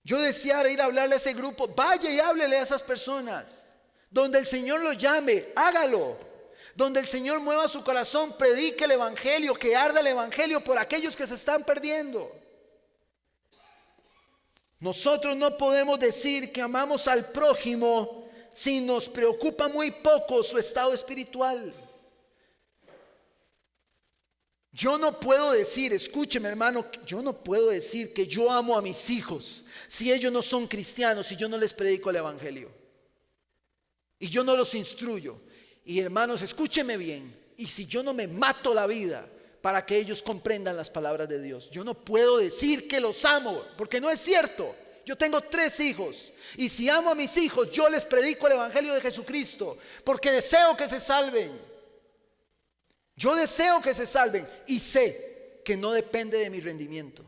Yo deseara ir a hablarle a ese grupo. Vaya y háblele a esas personas. Donde el Señor lo llame, hágalo. Donde el Señor mueva su corazón, predique el evangelio, que arda el evangelio por aquellos que se están perdiendo. Nosotros no podemos decir que amamos al prójimo si nos preocupa muy poco su estado espiritual. Yo no puedo decir, escúcheme hermano, yo no puedo decir que yo amo a mis hijos si ellos no son cristianos y yo no les predico el evangelio y yo no los instruyo. Y hermanos, escúcheme bien, y si yo no me mato la vida para que ellos comprendan las palabras de Dios, yo no puedo decir que los amo, porque no es cierto. Yo tengo 3 hijos y si amo a mis hijos, yo les predico el evangelio de Jesucristo porque deseo que se salven. Yo deseo que se salven y sé que no depende de mi rendimiento,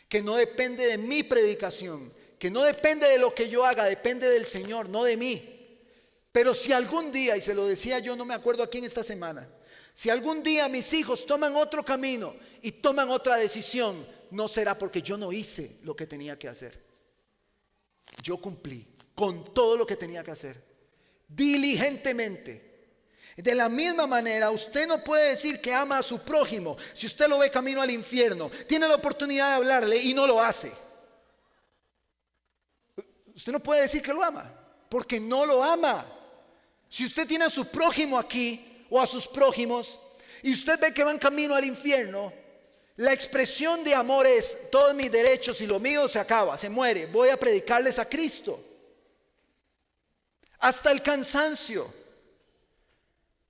que no depende de mi predicación, que no depende de lo que yo haga, depende del Señor, no de mí. Pero si algún día, y se lo decía yo, no me acuerdo a quién esta semana, si algún día mis hijos toman otro camino y toman otra decisión, no será porque yo no hice lo que tenía que hacer. Yo cumplí con todo lo que tenía que hacer, diligentemente. De la misma manera, usted no puede decir que ama a su prójimo si usted lo ve camino al infierno, tiene la oportunidad de hablarle y no lo hace. Usted no puede decir que lo ama, porque no lo ama. Si usted tiene a su prójimo aquí o a sus prójimos y usted ve que van camino al infierno, la expresión de amor es: todos mis derechos y lo mío se acaba, se muere, voy a predicarles a Cristo hasta el cansancio,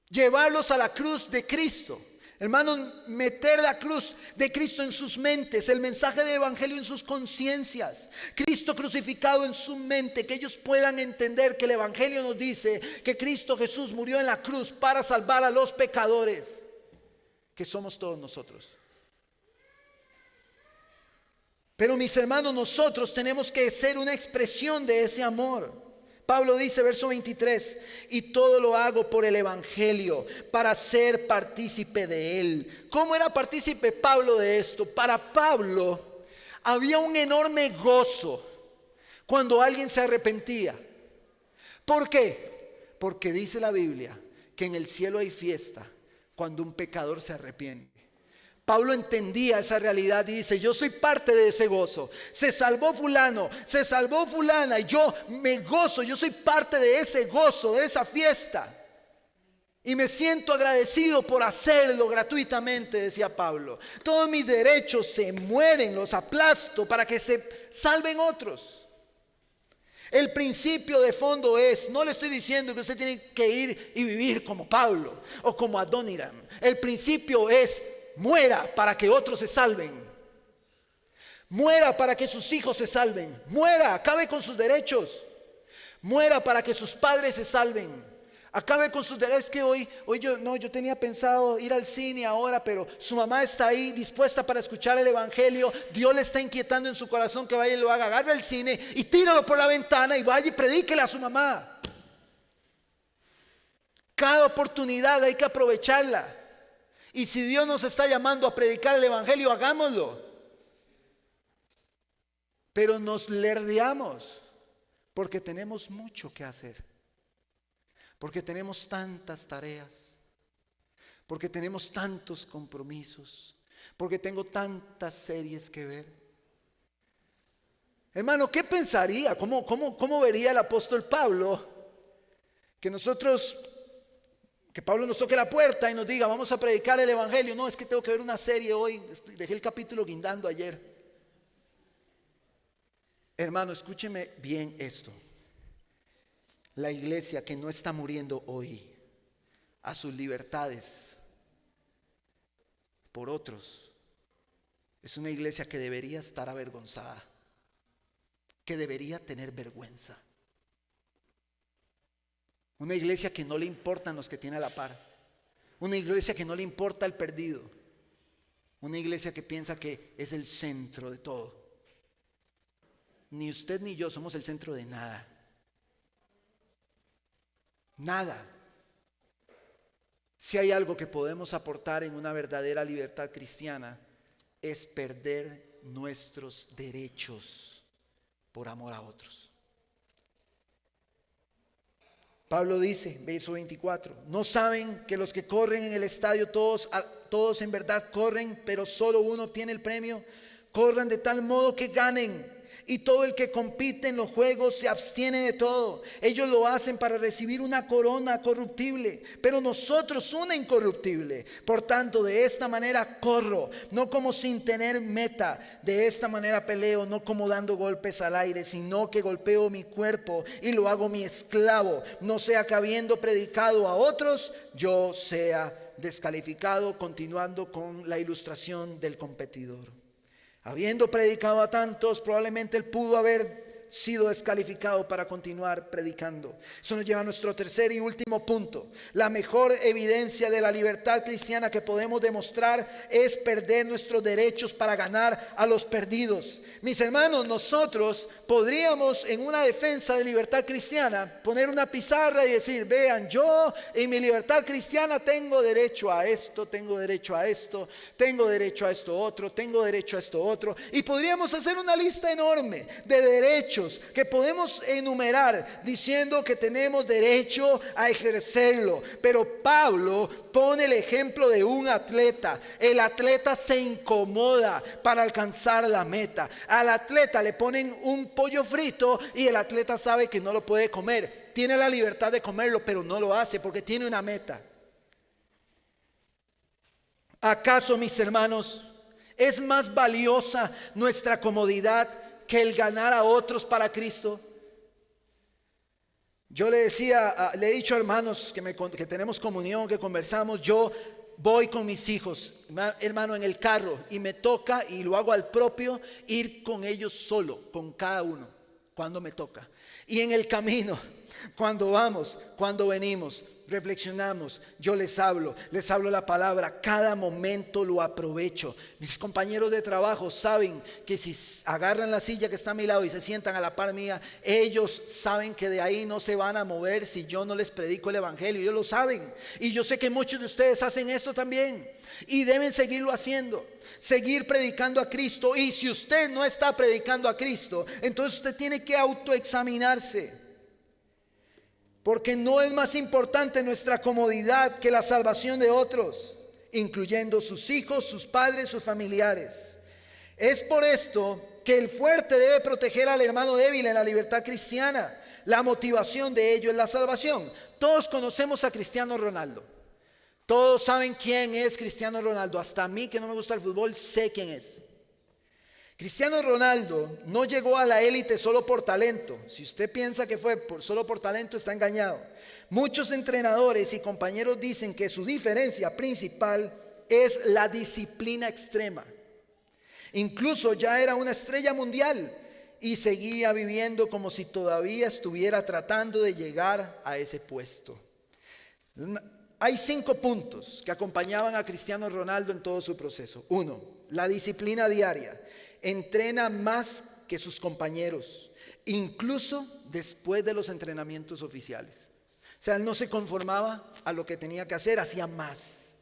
llevarlos a la cruz de Cristo, Hermanos, meter la cruz de Cristo en sus mentes, el mensaje del evangelio en sus conciencias, Cristo crucificado en su mente, que ellos puedan entender que el evangelio nos dice que Cristo Jesús murió en la cruz para salvar a los pecadores, que somos todos nosotros. Pero mis hermanos, nosotros tenemos que ser una expresión de ese amor. Pablo dice, verso 23, y todo lo hago por el evangelio, para ser partícipe de él. ¿Cómo era partícipe Pablo de esto? Para Pablo había un enorme gozo cuando alguien se arrepentía. ¿Por qué? Porque dice la Biblia que en el cielo hay fiesta cuando un pecador se arrepiente. Pablo entendía esa realidad y dice, yo soy parte de ese gozo. Se salvó fulano, se salvó fulana, y yo me gozo, yo soy parte de ese gozo, de esa fiesta. Y me siento agradecido por hacerlo gratuitamente, decía Pablo. Todos mis derechos se mueren, los aplasto para que se salven otros. El principio de fondo es, no le estoy diciendo que usted tiene que ir y vivir como Pablo o como Adoniram. El principio es, muera para que otros se salven. Muera para que sus hijos se salven. Muera, acabe con sus derechos. Muera para que sus padres se salven. Acabe con sus derechos. Es que hoy yo tenía pensado ir al cine ahora, pero su mamá está ahí dispuesta para escuchar el evangelio. Dios le está inquietando en su corazón que vaya y lo haga. Agarre el cine y tíralo por la ventana y vaya y predíquele a su mamá. Cada oportunidad hay que aprovecharla. Y si Dios nos está llamando a predicar el evangelio, hagámoslo. Pero nos lerdeamos porque tenemos mucho que hacer. Porque tenemos tantas tareas. Porque tenemos tantos compromisos. Porque tengo tantas series que ver. Hermano, ¿qué pensaría? ¿Cómo vería el apóstol Pablo que Pablo nos toque la puerta y nos diga, vamos a predicar el evangelio? No, es que tengo que ver una serie hoy, dejé el capítulo guindando ayer. Hermano, escúcheme bien esto. La iglesia que no está muriendo hoy a sus libertades por otros, es una iglesia que debería estar avergonzada, que debería tener vergüenza. Una iglesia que no le importan los que tiene a la par. Una iglesia que no le importa el perdido. Una iglesia que piensa que es el centro de todo. Ni usted ni yo somos el centro de nada. Nada. Si hay algo que podemos aportar en una verdadera libertad cristiana, es perder nuestros derechos por amor a otros. Pablo dice, verso 24, ¿no saben que los que corren en el estadio todos en verdad corren, pero solo uno obtiene el premio? Corran de tal modo que ganen. Y todo el que compite en los juegos se abstiene de todo. Ellos lo hacen para recibir una corona corruptible, pero nosotros una incorruptible. Por tanto, de esta manera corro, no como sin tener meta. De esta manera peleo, no como dando golpes al aire, sino que golpeo mi cuerpo y lo hago mi esclavo. No sea que habiendo predicado a otros, yo sea descalificado. Continuando con la ilustración del competidor. Habiendo predicado a tantos, probablemente él pudo haber sido descalificado para continuar predicando. Eso nos lleva a nuestro tercer y último punto. La mejor evidencia de la libertad cristiana que podemos demostrar es perder nuestros derechos para ganar a los perdidos. Mis hermanos, nosotros podríamos en una defensa de libertad cristiana poner una pizarra y decir, vean, yo en mi libertad cristiana tengo derecho a esto, tengo derecho a esto, tengo derecho a esto otro, tengo derecho a esto otro. Y podríamos hacer una lista enorme de derechos que podemos enumerar diciendo que tenemos derecho a ejercerlo. Pero Pablo pone el ejemplo de un atleta. El atleta se incomoda para alcanzar la meta. Al atleta le ponen un pollo frito y el atleta sabe que no lo puede comer. Tiene la libertad de comerlo, pero no lo hace porque tiene una meta. ¿Acaso, mis hermanos, es más valiosa nuestra comodidad que el ganar a otros para Cristo? Yo le he dicho a hermanos que tenemos comunión, que conversamos, yo voy con mis hijos, hermano, en el carro, y me toca, y lo hago al propio, ir con ellos solo, con cada uno, cuando me toca. Y en el camino, cuando vamos, cuando venimos, reflexionamos, yo les hablo la palabra, cada momento lo aprovecho. Mis compañeros de trabajo saben que si agarran la silla que está a mi lado y se sientan a la par mía, ellos saben que de ahí no se van a mover si yo no les predico el evangelio. Ellos lo saben, y yo sé que muchos de ustedes hacen esto también, y deben seguirlo haciendo. Seguir predicando a Cristo. Y si usted no está predicando a Cristo, entonces usted tiene que autoexaminarse. Porque no es más importante nuestra comodidad que la salvación de otros, incluyendo sus hijos, sus padres, sus familiares. Es por esto que el fuerte debe proteger al hermano débil en la libertad cristiana. La motivación de ello es la salvación. Todos conocemos a Cristiano Ronaldo. Todos saben quién es Cristiano Ronaldo. Hasta a mí, que no me gusta el fútbol, sé quién es. Cristiano Ronaldo no llegó a la élite solo por talento. Si usted piensa que fue solo por talento, está engañado. Muchos entrenadores y compañeros dicen que su diferencia principal es la disciplina extrema. Incluso ya era una estrella mundial y seguía viviendo como si todavía estuviera tratando de llegar a ese puesto. Hay 5 puntos que acompañaban a Cristiano Ronaldo en todo su proceso. 1, la disciplina diaria. Entrena más que sus compañeros, incluso después de los entrenamientos oficiales. O sea, él no se conformaba a lo que tenía que hacer, hacía más.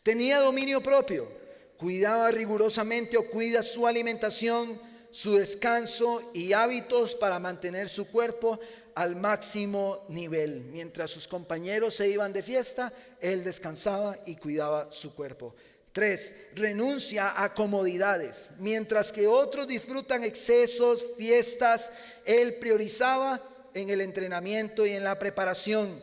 Tenía dominio propio, cuidaba rigurosamente o cuida su alimentación, su descanso y hábitos para mantener su cuerpo al máximo nivel. Mientras sus compañeros se iban de fiesta, él descansaba y cuidaba su cuerpo. 3, renuncia a comodidades. Mientras que otros disfrutan excesos, fiestas, él priorizaba en el entrenamiento y en la preparación.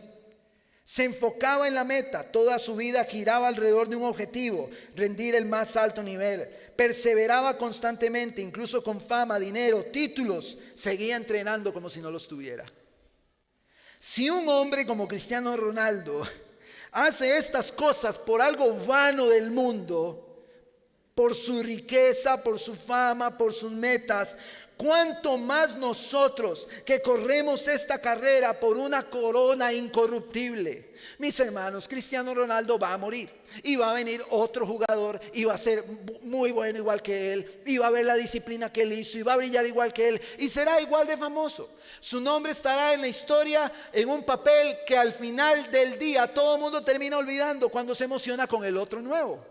Se enfocaba en la meta. Toda su vida giraba alrededor de un objetivo: rendir el más alto nivel. Perseveraba constantemente, incluso con fama, dinero, títulos. Seguía entrenando como si no los tuviera. Si un hombre como Cristiano Ronaldo hace estas cosas por algo vano del mundo, por su riqueza, por su fama, por sus metas, ¿cuánto más nosotros que corremos esta carrera por una corona incorruptible? Mis hermanos, Cristiano Ronaldo va a morir y va a venir otro jugador y va a ser muy bueno igual que él, y va a ver la disciplina que él hizo y va a brillar igual que él y será igual de famoso. Su nombre estará en la historia en un papel que al final del día todo el mundo termina olvidando cuando se emociona con el otro nuevo.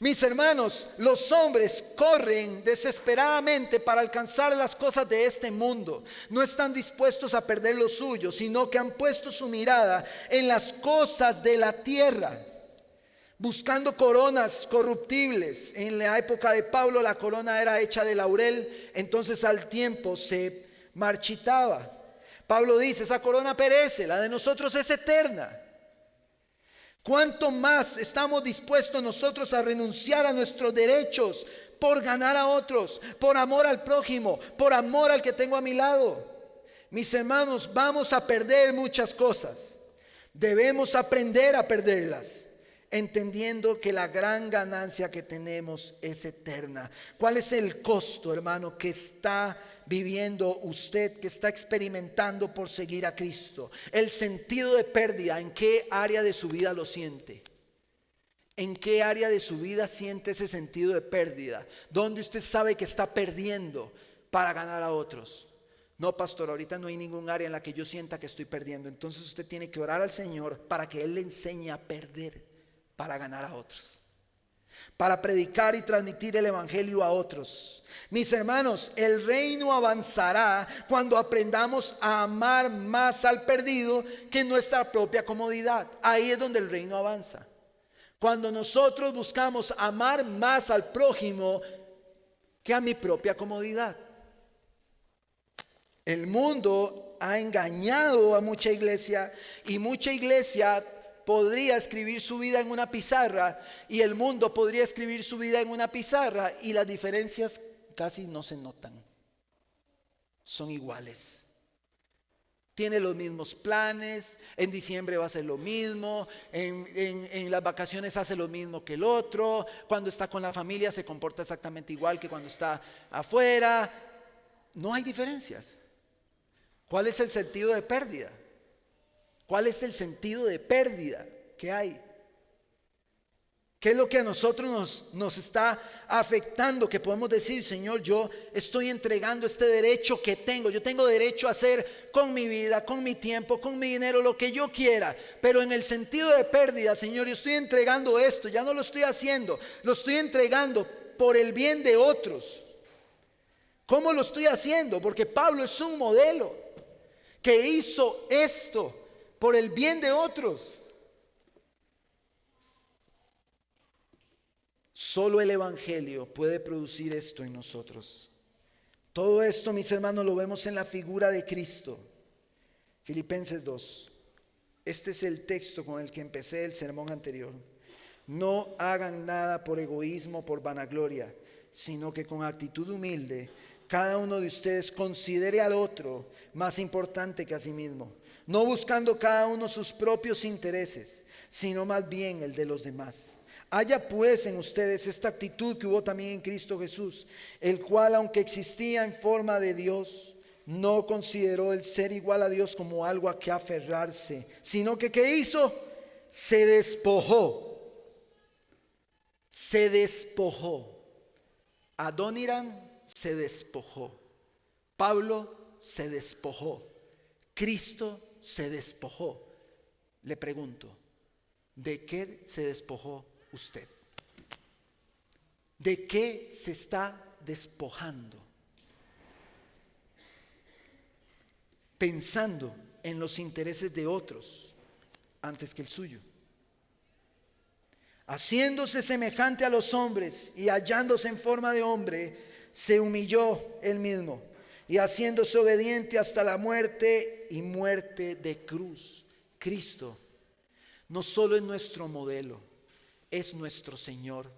Mis hermanos, los hombres corren desesperadamente para alcanzar las cosas de este mundo. No están dispuestos a perder lo suyo, sino que han puesto su mirada en las cosas de la tierra, buscando coronas corruptibles. En la época de Pablo la corona era hecha de laurel, entonces al tiempo se marchitaba. Pablo dice: esa corona perece, la de nosotros es eterna. ¿Cuánto más estamos dispuestos nosotros a renunciar a nuestros derechos por ganar a otros, por amor al prójimo, por amor al que tengo a mi lado? Mis hermanos, vamos a perder muchas cosas. Debemos aprender a perderlas, entendiendo que la gran ganancia que tenemos es eterna. ¿Cuál es el costo, hermano, que está viviendo usted, que está experimentando por seguir a Cristo? El sentido de pérdida, ¿en qué área de su vida lo siente? ¿En qué área de su vida siente ese sentido de pérdida? ¿Dónde usted sabe que está perdiendo para ganar a otros? No, pastor, ahorita no hay ningún área en la que yo sienta que estoy perdiendo. Entonces usted tiene que orar al Señor para que Él le enseñe a perder para ganar a otros, para predicar y transmitir el evangelio a otros. Mis hermanos, el reino avanzará cuando aprendamos a amar más al perdido que nuestra propia comodidad. Ahí es donde el reino avanza. Cuando nosotros buscamos amar más al prójimo que a mi propia comodidad. El mundo ha engañado a mucha iglesia, y mucha iglesia podría escribir su vida en una pizarra, y el mundo podría escribir su vida en una pizarra, y las diferencias casi no se notan, son iguales. Tiene los mismos planes, en diciembre va a hacer lo mismo, en las vacaciones hace lo mismo que el otro, cuando está con la familia se comporta exactamente igual que cuando está afuera. No hay diferencias. ¿Cuál es el sentido de pérdida? ¿Cuál es el sentido de pérdida que hay? ¿Qué es lo que a nosotros nos está afectando? Que podemos decir, Señor, yo estoy entregando este derecho que tengo. Yo tengo derecho a hacer con mi vida, con mi tiempo, con mi dinero, lo que yo quiera. Pero en el sentido de pérdida, Señor, yo estoy entregando esto. Ya no lo estoy haciendo. Lo estoy entregando por el bien de otros. ¿Cómo lo estoy haciendo? Porque Pablo es un modelo que hizo esto por el bien de otros. Solo el Evangelio puede producir esto en nosotros. Todo esto, mis hermanos, lo vemos en la figura de Cristo. Filipenses 2. Este es el texto con el que empecé el sermón anterior. No hagan nada por egoísmo, por vanagloria, sino que con actitud humilde, cada uno de ustedes considere al otro más importante que a sí mismo, no buscando cada uno sus propios intereses, sino más bien el de los demás. Haya pues en ustedes esta actitud que hubo también en Cristo Jesús, el cual, aunque existía en forma de Dios, no consideró el ser igual a Dios como algo a que aferrarse, sino que ¿qué hizo? Se despojó. Se despojó. Adoniram se despojó. Pablo se despojó. Cristo se despojó. Le pregunto, ¿de qué se despojó usted? ¿De qué se está despojando? Pensando en los intereses de otros antes que el suyo. Haciéndose semejante a los hombres y hallándose en forma de hombre, se humilló él mismo y haciéndose obediente hasta la muerte y muerte de cruz. Cristo no solo es nuestro modelo, es nuestro Señor.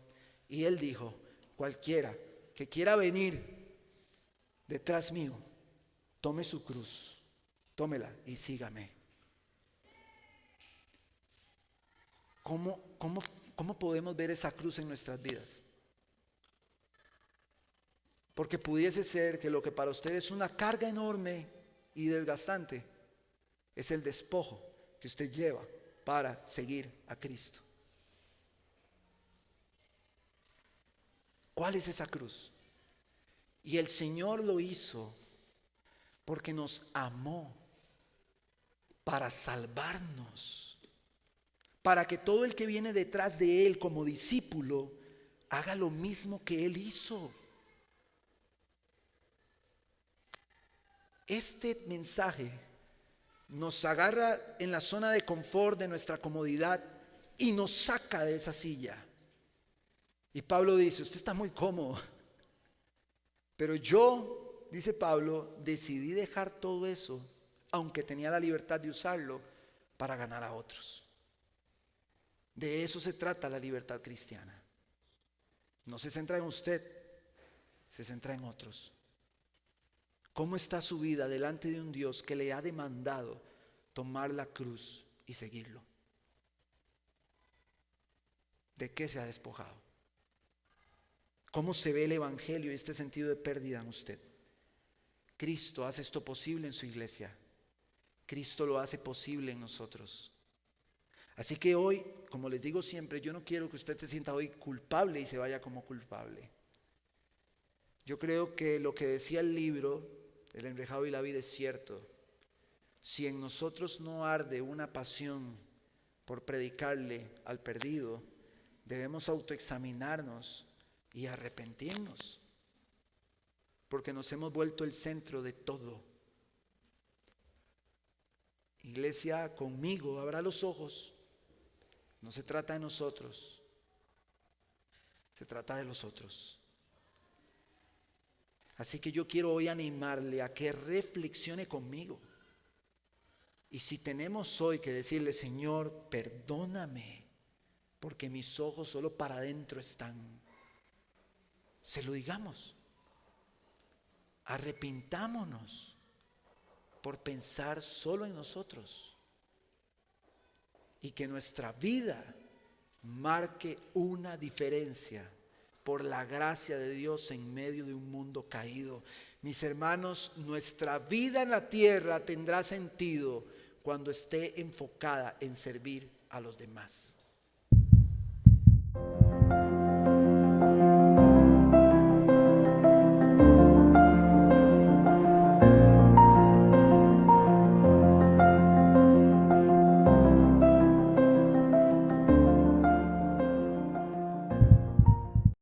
Y Él dijo, cualquiera que quiera venir detrás mío, tome su cruz, tómela y sígame. ¿Cómo podemos ver esa cruz en nuestras vidas? Porque pudiese ser que lo que para usted es una carga enorme y desgastante es el despojo que usted lleva para seguir a Cristo. ¿Cuál es esa cruz? Y el Señor lo hizo porque nos amó para salvarnos, para que todo el que viene detrás de Él como discípulo haga lo mismo que Él hizo. Este mensaje nos agarra en la zona de confort de nuestra comodidad y nos saca de esa silla. Y Pablo dice, usted está muy cómodo, pero yo, dice Pablo, decidí dejar todo eso, aunque tenía la libertad de usarlo, para ganar a otros. De eso se trata la libertad cristiana. No se centra en usted, se centra en otros. ¿Cómo está su vida delante de un Dios que le ha demandado tomar la cruz y seguirlo? ¿De qué se ha despojado? ¿Cómo se ve el Evangelio y este sentido de pérdida en usted? Cristo hace esto posible en su iglesia. Cristo lo hace posible en nosotros. Así que hoy, como les digo siempre, yo no quiero que usted se sienta hoy culpable y se vaya como culpable. Yo creo que lo que decía el libro, El enrejado y la vida, es cierto. Si en nosotros no arde una pasión por predicarle al perdido, debemos autoexaminarnos y arrepentirnos, porque nos hemos vuelto el centro de todo. Iglesia, conmigo, abra los ojos. No se trata de nosotros, se trata de los otros. Así que yo quiero hoy animarle a que reflexione conmigo. Y si tenemos hoy que decirle, Señor, perdóname, porque mis ojos solo para adentro están, se lo digamos. Arrepintámonos, por pensar solo en nosotros. Y que nuestra vida marque una diferencia por la gracia de Dios en medio de un mundo caído. Mis hermanos, nuestra vida en la tierra tendrá sentido cuando esté enfocada en servir a los demás.